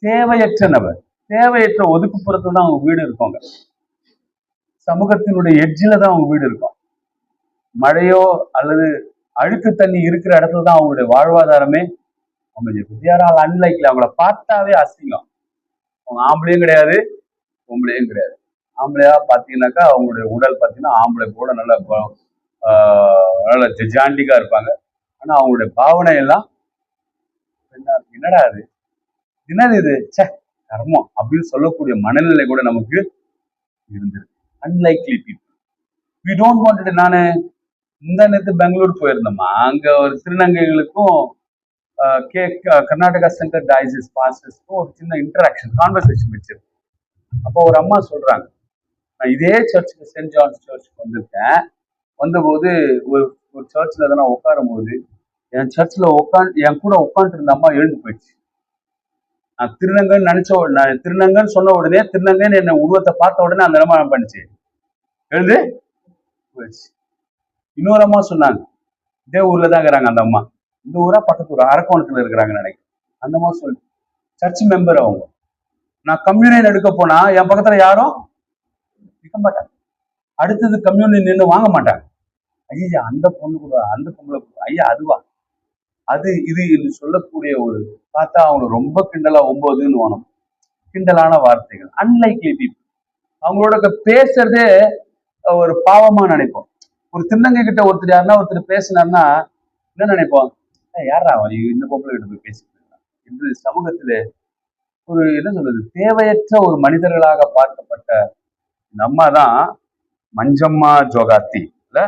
தேவையற்ற நபர், தேவையற்ற ஒதுக்குப்புறத்துல தான் அவங்க வீடு இருப்பாங்க. சமூகத்தினுடைய எட்ஜில தான் அவங்க வீடு இருக்கும். மழையோ அல்லது அழுக்கு தண்ணி இருக்கிற இடத்துல தான் அவங்களுடைய வாழ்வாதாரமே அமைஞ்சிருக்கும். They are all unlikely. அவங்கள பார்த்தாவே அசிங்கம். அவங்க ஆம்பளையும் கிடையாது, பொம்பளையும் கிடையாது. ஆம்பளையா பார்த்தீங்கன்னாக்கா அவங்களுடைய உடல் பார்த்தீங்கன்னா ஆம்பளை கூட நல்லா நல்ல ஜாண்டிக்கா இருப்பாங்க. ஆனா அவங்களுடைய பாவனை எல்லாம் என்னடா அது, என்னது இது, சே கர்மம் அப்படின்னு சொல்லக்கூடிய மனநிலை கூட நமக்கு இருந்திருக்கு. Unlikely people. We don't want. நானு இந்த நேரத்து பெங்களூர் போயிருந்தோமா, அங்க ஒரு திருநங்கைகளுக்கும் கர்நாடகா சென்டர் டயசிஸ் பாஸ்டர்ஸ்க்கும் ஒரு சின்ன இன்டராக்ஷன் கான்வர்சேஷன் வச்சிருக்கு. அப்போ ஒரு அம்மா சொல்றாங்க, நான் இதே சர்ச்சுக்கு சென்ட் ஜான்ஸ் சர்ச்சுக்கு வந்திருக்கேன். வந்தபோது ஒரு ஒரு சர்ச்சில் தான் நான் உட்காரும் போது என் சர்ச்சில் என் கூட உட்காந்துட்டு இருந்த அம்மா எழுந்து போயிடுச்சு. நான் திருநங்கன்னு நான் திருநங்கன்னு சொன்ன உடனே, திருநங்கன்னு என்ன உருவத்தை பார்த்த உடனே அந்த அம்மா பண்ணிச்சு, எழுந்து போயிடுச்சு. இன்னொரு அம்மா சொன்னாங்க, இதே ஊர்ல தான் இருக்கிறாங்க அந்த அம்மா, இந்த ஊரா பக்கத்து ஊரா அரக்கோணத்துல இருக்கிறாங்கன்னு நினைக்கிறேன். அந்த அம்மா சொல்லி சர்ச் மெம்பர் அவங்க. நான் கம்யூனியன் எடுக்க போனா என் பக்கத்துல யாரும் நிற்க மாட்டாங்க, அடுத்தது கம்யூனியன் நின்று வாங்க மாட்டாங்க. ஐயா அந்த பொண்ணு கூட, அந்த பொம்பளை கூட, ஐயா அதுவா அது இது என்று சொல்லக்கூடிய ஒரு பார்த்தா அவங்க ரொம்ப கிண்டலா 9ன்னு வானம் கிண்டலான வார்த்தைகள். Unlikely people. அவங்களோட பேசுறதே ஒரு பாவமா நினைப்போம். ஒரு திருநங்கை கிட்ட ஒருத்தர் யாருன்னா ஒருத்தர் பேசினார்னா என்ன நினைப்போம், யாரா இந்த பொம்பளை கிட்ட போய் பேசிட்டு என்று சமூகத்திலே ஒரு என்ன சொல்றது, தேவையற்ற ஒரு மனிதர்களாக பார்க்கப்பட்ட நம்ம தான் மஞ்சம்மா ஜோகாத்தி இல்ல,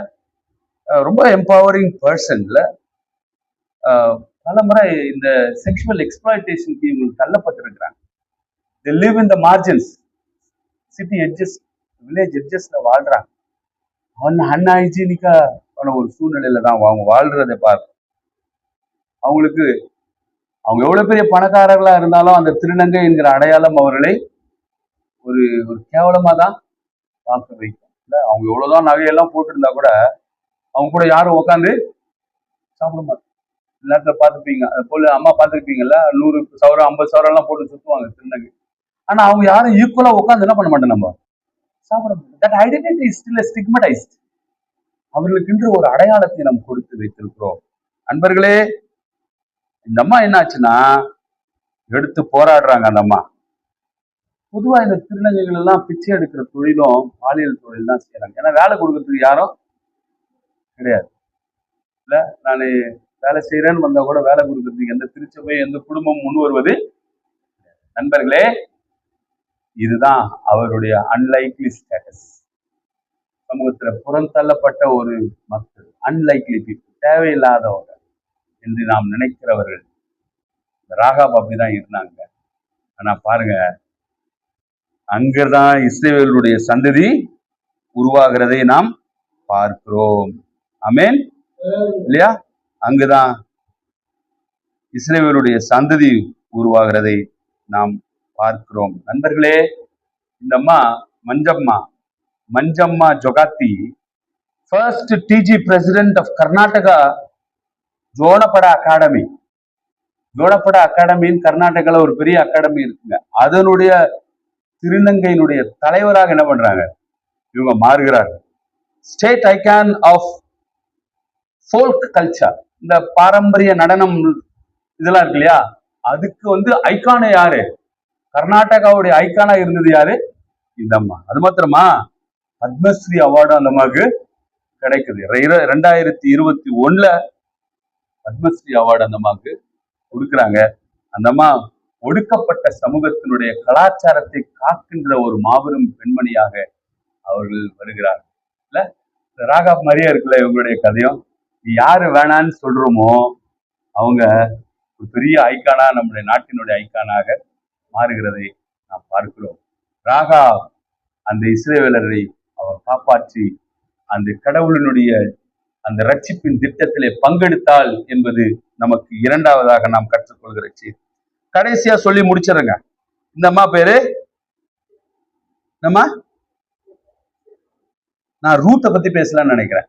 ரொம்ப எம்பவரிங் பர்சன்ல பல முறை இந்த செக்ஷுவல் எக்ஸ்பிளாய்டேஷனுக்கு இவங்க தள்ளப்பட்டிருக்கிறாங்க. They live in the margins, city edges, village எட்ஜஸ்ல வாழ்றாங்க. அன்ஹைஜீனிக்கான ஒரு சூழ்நிலையில தான் அவங்க வாழ்றதை பார்க்க. அவங்களுக்கு அவங்க எவ்வளவு பெரிய பணக்காரர்களா இருந்தாலும் அந்த திருநங்கை என்கிற அடையாளம் அவர்களை ஒரு ஒரு கேவலமா தான் பார்க்க வைக்கும். இல்ல அவங்க எவ்வளவுதான் நகையெல்லாம் போட்டிருந்தா கூட அவங்க கூட யாரும் உட்காந்து சாப்பிட மாட்டாங்க. நேரத்துல பார்த்துப்பீங்க, அது போல அம்மா பார்த்துருப்பீங்கல்ல, 100 சவரம் 50 சவரம் எல்லாம் போட்டு சுத்துவாங்க திருநங்கை. ஆனா அவங்க யாரும் ஈக்குவலா உட்காந்து என்ன பண்ண மாட்டோம், நம்ம சாப்பிட மாட்டோம். That identity is still stigmatized. அவர்களுக்கு ஒரு அடையாளத்தை நம்ம கொடுத்து வைத்திருக்கிறோம். நண்பர்களே, இந்த அம்மா என்னாச்சுன்னா எடுத்து போராடுறாங்க. அந்த அம்மா பொதுவா இந்த திருநங்கைகள் எல்லாம் பிச்சை எடுக்கிற தொழிலும் பாலியல் தொழில் தான் செய்யறாங்க. ஏன்னா வேலை கொடுக்கறதுக்கு யாரும் கிடையாது. இல்ல நான் வேலை செய்யறேன்னு வந்தா கூட வேலை கொடுக்கறதுக்கு எந்த திருச்சபை எந்த குடும்பம் முன் வருவது. நண்பர்களே, இதுதான் அவருடைய அன்லைக்லி ஸ்டேட்டஸ். சமூகத்துல புறந்தள்ளப்பட்ட ஒரு மக்கள், அன்லைக்லி பீப்புள், தேவையில்லாதவங்க என்று நாம் நினைக்கிறவர்கள். ராகாப் அப்படிதான் இருந்தாங்க. ஆனா பாருங்க, அங்கதான் இஸ்ரவேலுடைய சந்ததி உருவாகிறதை நாம் பார்க்கிறோம். ஆமென் இல்லையா? அங்குதான் இஸ்ரவேலுடைய சந்ததி உருவாகிறதை நாம் பார்க்கிறோம். நண்பர்களே, இந்த அம்மா Manjamma Jogathi first TG president of Karnataka Janapada Academy. Janapada அகாடமின்னு கர்நாடகால ஒரு பெரிய அகாடமி இருக்குங்க. அதனுடைய திருநங்கையினுடைய தலைவராக என்ன பண்றாங்க, இவங்க மாறுகிறார்கள். State icon of folk culture, இந்த பாரம்பரிய நடனம் இதெல்லாம் இருக்கு இல்லையா, அதுக்கு ஐகான யாரு, கர்நாடகாவுடைய ஐகானா இருந்தது யாரு, இந்த அம்மா. அது மாத்திரமா, பத்மஸ்ரீ அவார்டு அந்த அம்மாவுக்கு கிடைக்குது. 2021 பத்மஸ்ரீ அவார்டு அந்த அம்மாவுக்கு கொடுக்குறாங்க. அந்த அம்மா ஒடுக்கப்பட்ட சமூகத்தினுடைய கலாச்சாரத்தை காக்கின்ற ஒரு மாபெரும் பெண்மணியாக அவர்கள் வருகிறார்கள். இல்ல ராகாப் மாதிரியே இருக்குல்ல இவங்களுடைய கதையும். யாரு வேணான்னு சொல்றோமோ அவங்க ஒரு பெரிய ஐக்கானா, நம்முடைய நாட்டினுடைய ஐக்கானாக மாறுகிறதை நாம் பார்க்கிறோம். ராகாப் அந்த இஸ்ரவேலரை அவர் காப்பாற்றி அந்த கடவுளினுடைய அந்த ரட்சிப்பின் திட்டத்திலே பங்கெடுத்தால் என்பது நமக்கு இரண்டாவதாக நாம் கற்றுக்கொள்கிற செய்தி. கடைசியா சொல்லி முடிச்சிடுறேங்க. இந்த அம்மா பேரு நம்ம நான் ரூத்தை பத்தி பேசலாம்னு நினைக்கிறேன்.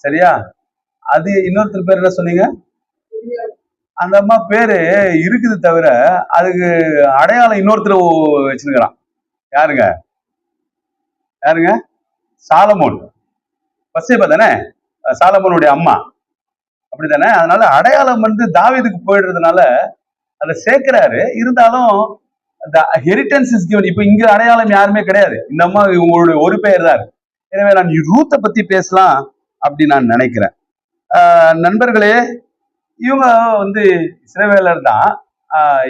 சரியா? அது இன்னொருத்தர் பேர் என்ன சொன்னீங்க? அந்த அம்மா பேரு இருக்குது தவிர அதுக்கு அடையாளம் இன்னொருத்தர் வச்சிருக்கிறான். யாருங்க? யாருங்க? சாலமோன். பத்சேபா தானே சாலமோனுடைய அம்மா, அப்படித்தானே? அதனால அடையாளம் தாவீதுக்கு போயிடுறதுனால அதை சேர்க்கிறாரு. இருந்தாலும் ஹெரிட்டன்ஸ் இஸ் கிவன். இப்ப இங்க அடையாளம் யாருமே கிடையாது. இந்த அம்மா உங்களுடைய ஒரு பெயர் தான். எனவே நான் ரூத்தை பத்தி பேசலாம் அப்படி நான் நினைக்கிறேன். நண்பர்களே, இவங்க இஸ்ரவேலர் தான்.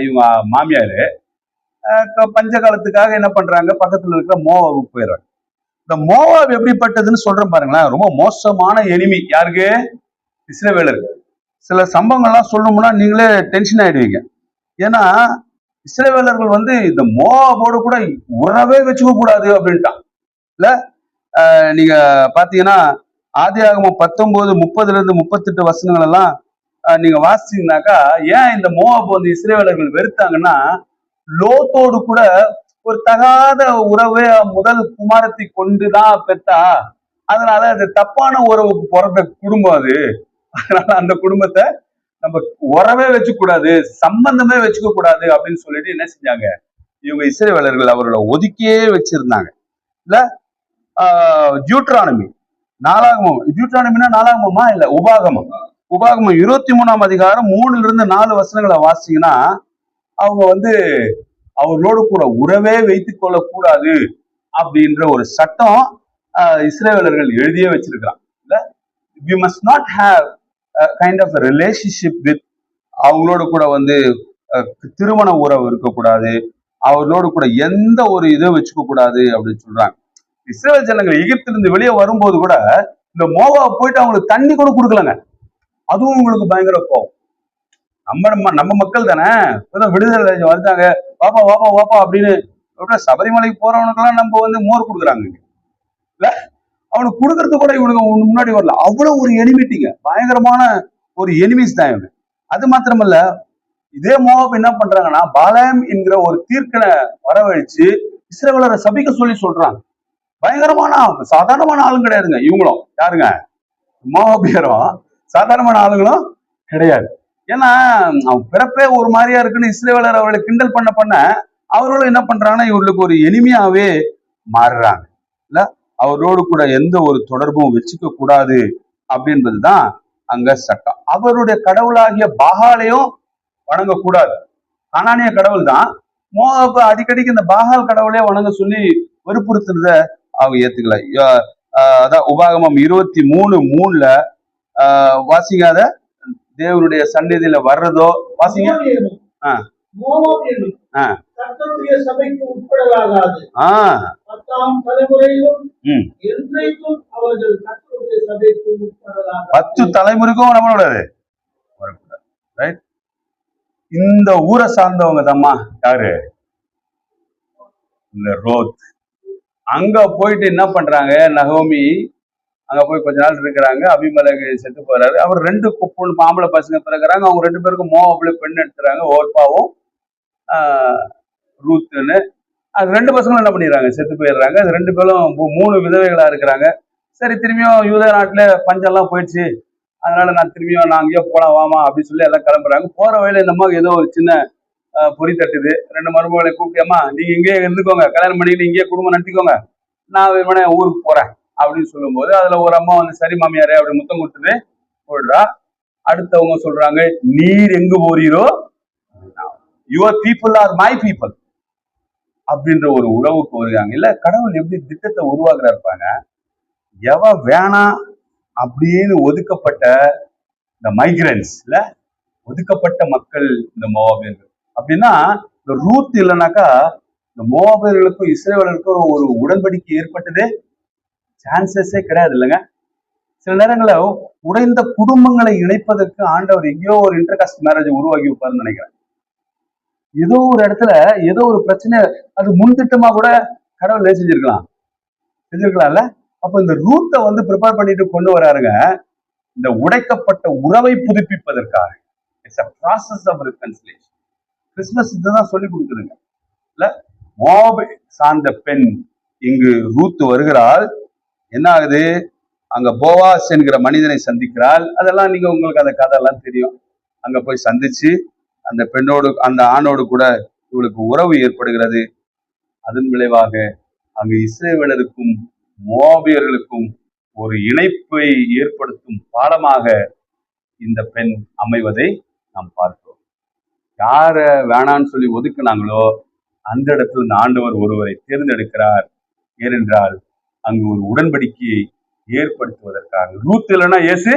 இவங்க மாமியாரு பஞ்ச காலத்துக்காக என்ன பண்றாங்க, பக்கத்துல இருக்கிற மோவாவுக்கு போயிடுறாங்க. இந்த மோவாப் எப்படிப்பட்டதுன்னு சொல்றேன் பாருங்களேன். ரொம்ப மோசமான எனிமி யாருக்கு? இஸ்ரவேலருக்கு. சில சம்பவங்கள்லாம் சொல்லணும்னா நீங்களே டென்ஷன் ஆயிடுவீங்க. ஏன்னா இஸ்ரவேலர்கள் இந்த மோவாபோடு கூட உறவே வச்சுக்க கூடாது அப்படின்ட்டான். இல்ல நீங்க பாத்தீங்கன்னா ஆதியாகமம் 19:30-38 வசனங்கள் எல்லாம் நீங்க வாசிச்சீங்கன்னாக்கா, ஏன் இந்த மோவாப் இஸ்ரவேலர்கள் வெறுத்தாங்கன்னா, லோத்தோடு கூட ஒரு தகாத உறவை முதல் குமாரத்தை கொண்டுதான் பெற்றா. அதனால அது தப்பான உறவுக்கு பிறந்த குடும்பம் அது. அதனால அந்த குடும்பத்தை நம்ம உறவே வச்சுக்க கூடாது, சம்பந்தமே வச்சுக்க கூடாது அப்படின்னு சொல்லிட்டு என்ன செஞ்சாங்க, இவங்க இஸ்ரவேலர்கள் அவர்களை ஒதுக்கியே வச்சிருந்தாங்க. இல்ல டியூட்ரானமி 4ஆகமமா இல்ல உபாகமம் 23ஆம் அதிகாரம் 3-4 வசனங்களை வாசிங்கன்னா, அவங்க அவர்களோடு கூட உறவே வைத்துக் கொள்ளக்கூடாது அப்படின்ற ஒரு சட்டம் இஸ்ரவேலர்கள் எழுதியே வச்சிருக்கிறான். இல்ல we must not have a kind of a relationship with, அவங்களோட கூட திருமண உறவு இருக்கக்கூடாது, அவர்களோடு கூட எந்த ஒரு இதை வச்சுக்க கூடாது அப்படின்னு சொல்றாங்க. இஸ்ரவேல் ஜனங்கள் எகிப்திலிருந்து வெளியே வரும்போது கூட இந்த மோவாப் போயிட்டு அவங்களுக்கு தண்ணி கூட கொடுக்கலங்க. அதுவும் உங்களுக்கு பயங்கர கோவம். நம்ம மக்கள் தானே, இப்பதான் விடுதலை வந்தாங்க, வாப்பா வாப்பா வாப்பா அப்படின்னு. சபரிமலைக்கு போறவனுக்கெல்லாம் நம்ம மோர் கொடுக்குறாங்க. இல்ல அவனுக்கு கொடுக்கறது கூட இவனுக்கு முன்னாடி வரல. அவ்வளவு ஒரு எனிமிட்டிங்க, பயங்கரமான ஒரு எனிமிஸ் தான் இவங்க. அது மாத்திரமல்ல, இதே மோவாப் என்ன பண்றாங்கன்னா, பாலாம் என்கிற ஒரு தீர்க்கனை வரவழைச்சு இஸ்ரவேலரை சபிக்க சொல்றாங்க. பயங்கரமான சாதாரணமான ஆளும் கிடையாதுங்க இவங்களும். யாருங்க? மோவாபியரும் சாதாரணமான ஆளுங்களும் கிடையாது. ஏன்னா அவன் பிறப்பே ஒரு மாதிரியா இருக்குன்னு இஸ்ரவேலர் அவர்களை கிண்டல் பண்ண அவர்களும் என்ன பண்றாங்கன்னா, இவர்களுக்கு ஒரு எளிமையாவே மாறுறாங்க. இல்ல அவரோடு கூட எந்த ஒரு தொடர்பும் வச்சுக்க கூடாது அப்படின்றதுதான் அங்க சட்டம். அவருடைய கடவுளாகிய பாகாலையும் வணங்கக்கூடாது. கானானிய கடவுள் தான். மோவாப் அடிக்கடிக்கு இந்த பாகால் கடவுளே வணங்க சொல்லி வற்புறுத்துறத அவங்க ஏத்துக்கல. அதான் உபாகமம் 23:3 வாசிக்காத தேவனுடைய சந்நிதியில வர்றதோ வாசிங்க. சபைக்கு உட்படலாகாது. 10ஆம் தலைமுறையிலும் என்றைக்கும் அவர்கள் கர்த்தருடைய சபைக்கு உட்படலாகாது. 10 தலைமுறைக்கும் நம்மளோடது வரக்கூடாது. ரைட்? இந்த ஊரை சார்ந்தவங்க தம்மா யாரு? இந்த ரோத். அங்க போயிட்டு என்ன பண்றாங்க, நகோமி அங்க போய் கொஞ்ச நாள் இருக்கிறாங்க. அபிமெலேக்கு செத்து போறாரு. அவர் 2 ஆம்பளை பசங்க பிறகுறாங்க. அவங்க 2 பேருக்கும் மோவாப்ல பெண் எடுத்துறாங்க, ஓர்பாவும் ரூத்துன்னு. அது 2 பசங்களும் என்ன பண்ணிடுறாங்க, செத்து போயிடுறாங்க. அது 2 பேரும் 3 விதவைகளா இருக்கிறாங்க. சரி, திரும்பியும் யூத நாட்டுல பஞ்செல்லாம் போயிடுச்சு, அதனால நான் திரும்பியும் நான் அங்கேயோ போலாம் வாமா அப்படின்னு சொல்லி எல்லாம் கிளம்புறாங்க. போற வழியில இந்த மாதிரி ஏதோ ஒரு சின்ன பொறி தட்டுது. 2 மருமகளை கூப்பிட்டியம்மா, நீங்க இங்கேயே இருந்துக்கோங்க, கல்யாணம் பண்ணிட்டு இங்கேயே குடும்பம் நடத்திக்கோங்க, நான் இவனே ஊருக்கு போறேன் அப்படின்னு சொல்லும் போது அதுல ஒரு அம்மா சரி மாமியாரே அப்படி முத்தம் கொடுத்துட்டு போயிடுறா. அடுத்தவங்க சொல்றாங்க, நீர் எங்கு போறீரோ, your people are my people அப்படின்ற ஒரு உறவுக்கு வருவாங்க. இல்ல கடவுள் எப்படி திட்டத்தை உருவாக்குறா இருப்பாங்க. எவன் வேணாம் அப்படின்னு ஒதுக்கப்பட்ட இந்த மைக்ரன்ஸ், இல்ல ஒதுக்கப்பட்ட மக்கள் இந்த மோவாபியர்கள். அப்படின்னா இந்த ரூத் இல்லைனாக்கா இந்த மோவாபியர்களுக்கும் இஸ்ரவேலருக்கும் ஒரு உடன்படிக்கை ஏற்பட்டதே சான்சஸே கிடையாது இல்லைங்க. சில நேரங்கள உடைந்த குடும்பங்களை இணைப்பதற்கு ஆண்டவர் எங்கேயோ ஒரு இன்டர்காஸ்ட் மேரேஜ் உருவாக்கி வைப்பாருன்னு நினைக்கிறேன். ஏதோ ஒரு இடத்துல ஏதோ ஒரு பிரச்சனை, அது முன்திட்டமா கூட கடவுள் செஞ்சிருக்கலாம்ல. அப்ப இந்த ரூத்தை வந்து ப்ரிப்பேர் பண்ணிட்டு கொண்டு வராருங்க, இந்த உடைக்கப்பட்ட உறவை புதுப்பிப்பதற்காக. It's a process of reconciliation. Christmas இதுதான் சொல்லி கொடுக்குதுங்க. இல்ல, மோவாபை சார்ந்த பெண் இங்கு ரூத் வருகிறாள். என்ன ஆகுது? அங்க போவாஸ் என்கிற மனிதனை சந்திக்கிறாள். அதெல்லாம் நீங்க உங்களுக்கு அந்த கதை எல்லாம் தெரியும். அங்க போய் சந்திச்சு அந்த பெண்ணோடு அந்த ஆணோடு கூட இவளுக்கு உறவு ஏற்படுகிறது. அதன் விளைவாக அங்கு இஸ்ரவேலருக்கும் மோவாபியர்களுக்கும் ஒரு இணைப்பை ஏற்படுத்தும் பாலமாக இந்த பெண் அமைவதை நாம் பார்க்கிறோம். யார வேணான்னு சொல்லி ஒதுக்குனாங்களோ அந்த இடத்துல இந்த ஆண்டவர் ஒருவரை தேர்ந்தெடுக்கிறார். ஏனென்றால் அங்கு ஒரு உடன்படிக்கையை ஏற்படுத்துவதற்காக. ரூத் இல்லைன்னா இயேசு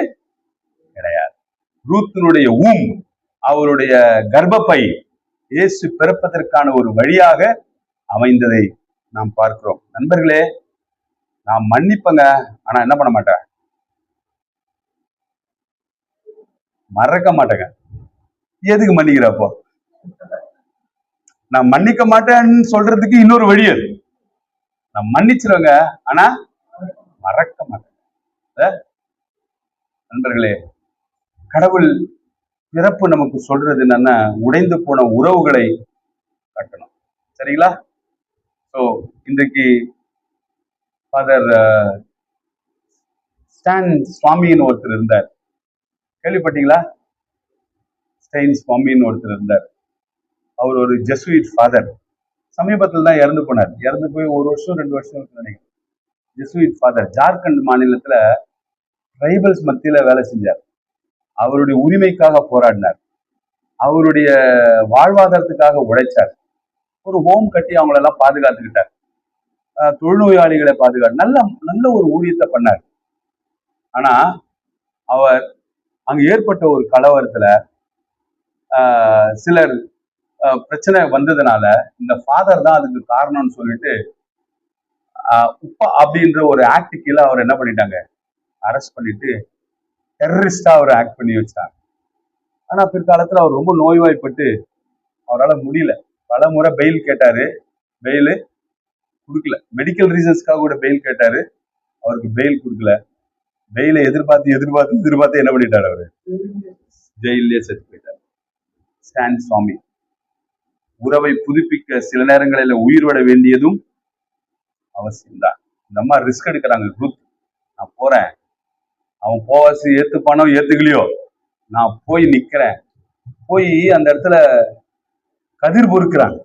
கிடையாது. ரூத்தினுடைய அவருடைய கர்ப்பப்பை இயேசு பிறப்பதற்கான ஒரு வழியாக அமைந்ததை நாம் பார்க்கிறோம். நண்பர்களே, நான் மன்னிப்பங்க, ஆனா என்ன பண்ண மாட்டேன், மறக்க மாட்டேங்க. எதுக்கு மன்னிக்கிறப்போ? நான் மன்னிக்க மாட்டேன்னு சொல்றதுக்கு இன்னொரு வழி அது. நான் மன்னிச்சிருவேங்க, ஆனா மறக்க மாட்டேன். நண்பர்களே, கடவுள் பிறப்பு நமக்கு சொல்றது என்னன்னா, உடைந்து போன உறவுகளை கட்டணும். சரிங்களா? ஸோ இன்றைக்கு ஃபாதர் ஸ்டான் சுவாமின்னு ஒருத்தர் இருந்தார். கேள்விப்பட்டீங்களா? ஸ்டெயின் சுவாமின்னு ஒருத்தர் இருந்தார். அவர் ஒரு ஜெசுயிட் ஃபாதர். சமீபத்தில் தான் இறந்து போனார். இறந்து போய் 1 வருஷம் 2 வருஷம் நினைக்கிறேன். ஜெசுயிட் ஃபாதர் ஜார்க்கண்ட் மாநிலத்துல ட்ரைபல்ஸ் மத்தியில வேலை செஞ்சார். அவருடைய உரிமைக்காக போராடினார். அவருடைய வாழ்வாதாரத்துக்காக உழைச்சார். ஒரு ஹோம் கட்டி அவங்களெல்லாம் பாதுகாத்துக்கிட்டார். தொழுநோயாளிகளை பாதுகாத்து நல்ல ஒரு ஊழியத்தை பண்ணார். ஆனா அவர் அங்க ஏற்பட்ட ஒரு கலவரத்துல சிலர் பிரச்சனை வந்ததுனால இந்த ஃபாதர் தான் அதுக்கு காரணம்னு சொல்லிட்டு உப்பா அப்படின்ற ஒரு ஆக்ட் கீழே அவர் என்ன பண்ணிட்டாங்க, அரெஸ்ட் பண்ணிட்டு டெரரிஸ்டா அவர் ஆக்ட் பண்ணி வச்சாங்க. ஆனா பிற்காலத்துல அவர் ரொம்ப நோய்வாய்ப்பட்டு அவரால் முடியல. பல முறை பெயில் கேட்டாரு, பெயில் கொடுக்கல. மெடிக்கல் ரீசன்ஸ்க்காக கூட பெயில் கேட்டாரு, அவருக்கு பெயில் கொடுக்கல. பெயிலை எதிர்பார்த்து என்ன பண்ணிட்டாரு, அவரு ஜெயிலே செத்து போயிட்டார். ஸ்டான் சுவாமி உறவை புதுப்பிக்க சில நேரங்களில் உயிர் விட வேண்டியதும் அவசியம்தான். இந்த அம்மா ரிஸ்க் எடுக்கிறாங்க. ரூத், நான் போறேன், அவன் போவாசி ஏத்துப்பானோ ஏத்துக்கலையோ, நான் போய் நிக்கிறேன். போய் அந்த இடத்துல கதிர் பொறுக்கிறாங்க.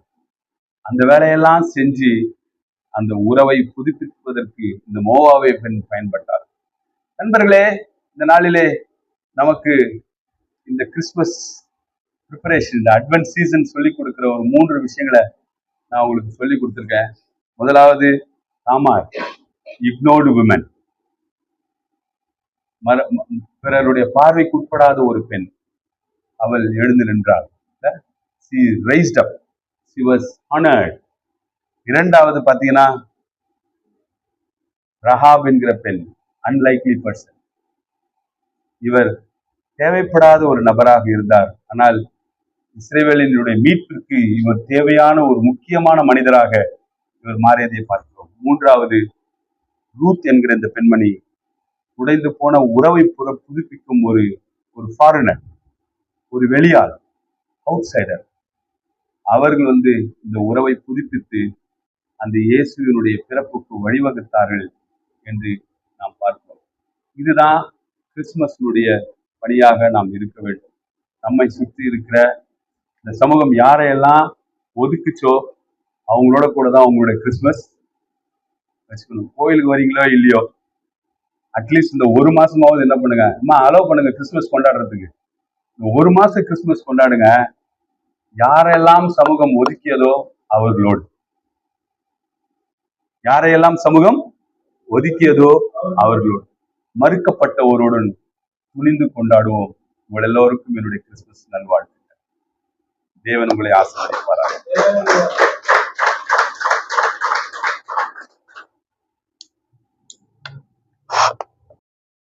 அந்த வேலையெல்லாம் செஞ்சு அந்த உறவை புதுப்பிப்பதற்கு இந்த மோவாவை பெண் பயன்பட்டார். நண்பர்களே, இந்த நாளிலே நமக்கு இந்த கிறிஸ்துமஸ் ப்ரிப்பரேஷன், இந்த அட்வென்ட் சீசன் சொல்லி கொடுக்குற ஒரு 3 விஷயங்களை நான் உங்களுக்கு சொல்லி கொடுத்துருக்கேன். முதலாவது, தாமார், இக்னோர்டு விமன், பிறருடைய பார்வைக்கு உட்படாத ஒரு பெண். அவள் எழுந்து நின்றாள். She raised up. She was honored. இரண்டாவது பாத்தீங்கன்னா, ரஹாப் என்கிற பெண், அன்லைக்லி பர்சன். இவர் தேவைப்படாத ஒரு நபராக இருந்தார். ஆனால் இஸ்ரவேலினுடைய மீட்பிற்கு இவர் தேவையான ஒரு முக்கியமான மனிதராக இவர் மாறியதை பார்க்கிறோம். மூன்றாவது, ரூத் என்கிற இந்த பெண்மணி உடைந்து போன உறவை புதுப்பிக்கும் ஒரு ஃபாரினர், ஒரு வெளியாள், அவுட் சைடர். அவர்கள் இந்த உறவை புதுப்பித்து அந்த இயேசுவினுடைய பிறப்புக்கு வழிவகுத்தார்கள் என்று நாம் பார்க்கிறோம். இதுதான் கிறிஸ்துமஸினுடைய பணியாக நாம் இருக்க வேண்டும். நம்மை சுற்றி இருக்கிற இந்த சமூகம் யாரையெல்லாம் ஒதுக்குச்சோ அவங்களோட கூட தான் அவங்களுடைய கிறிஸ்துமஸ் வச்சுக்கணும். கோயிலுக்கு வரீங்களோ இல்லையோ, அட்லீஸ்ட் இந்த 1 மாசமாவது என்ன பண்ணுங்க, அம்மா அலோவ் பண்ணுங்க கிறிஸ்துமஸ் கொண்டாடுறதுக்கு. இந்த 1 மாசம் கிறிஸ்துமஸ் கொண்டாடுங்க. யாரெல்லாம் சமூகம் ஒதுக்கியதோ அவர்களோடு, யாரையெல்லாம் சமூகம் ஒதுக்கியதோ அவர்களோடு, மறுக்கப்பட்டவருடன் துணிந்து கொண்டாடுவோம். உங்கள் எல்லோருக்கும் என்னுடைய கிறிஸ்துமஸ் நல்வாழ்த்துக்கள். தேவன் உங்களை ஆசீர்வதிப்பாராக.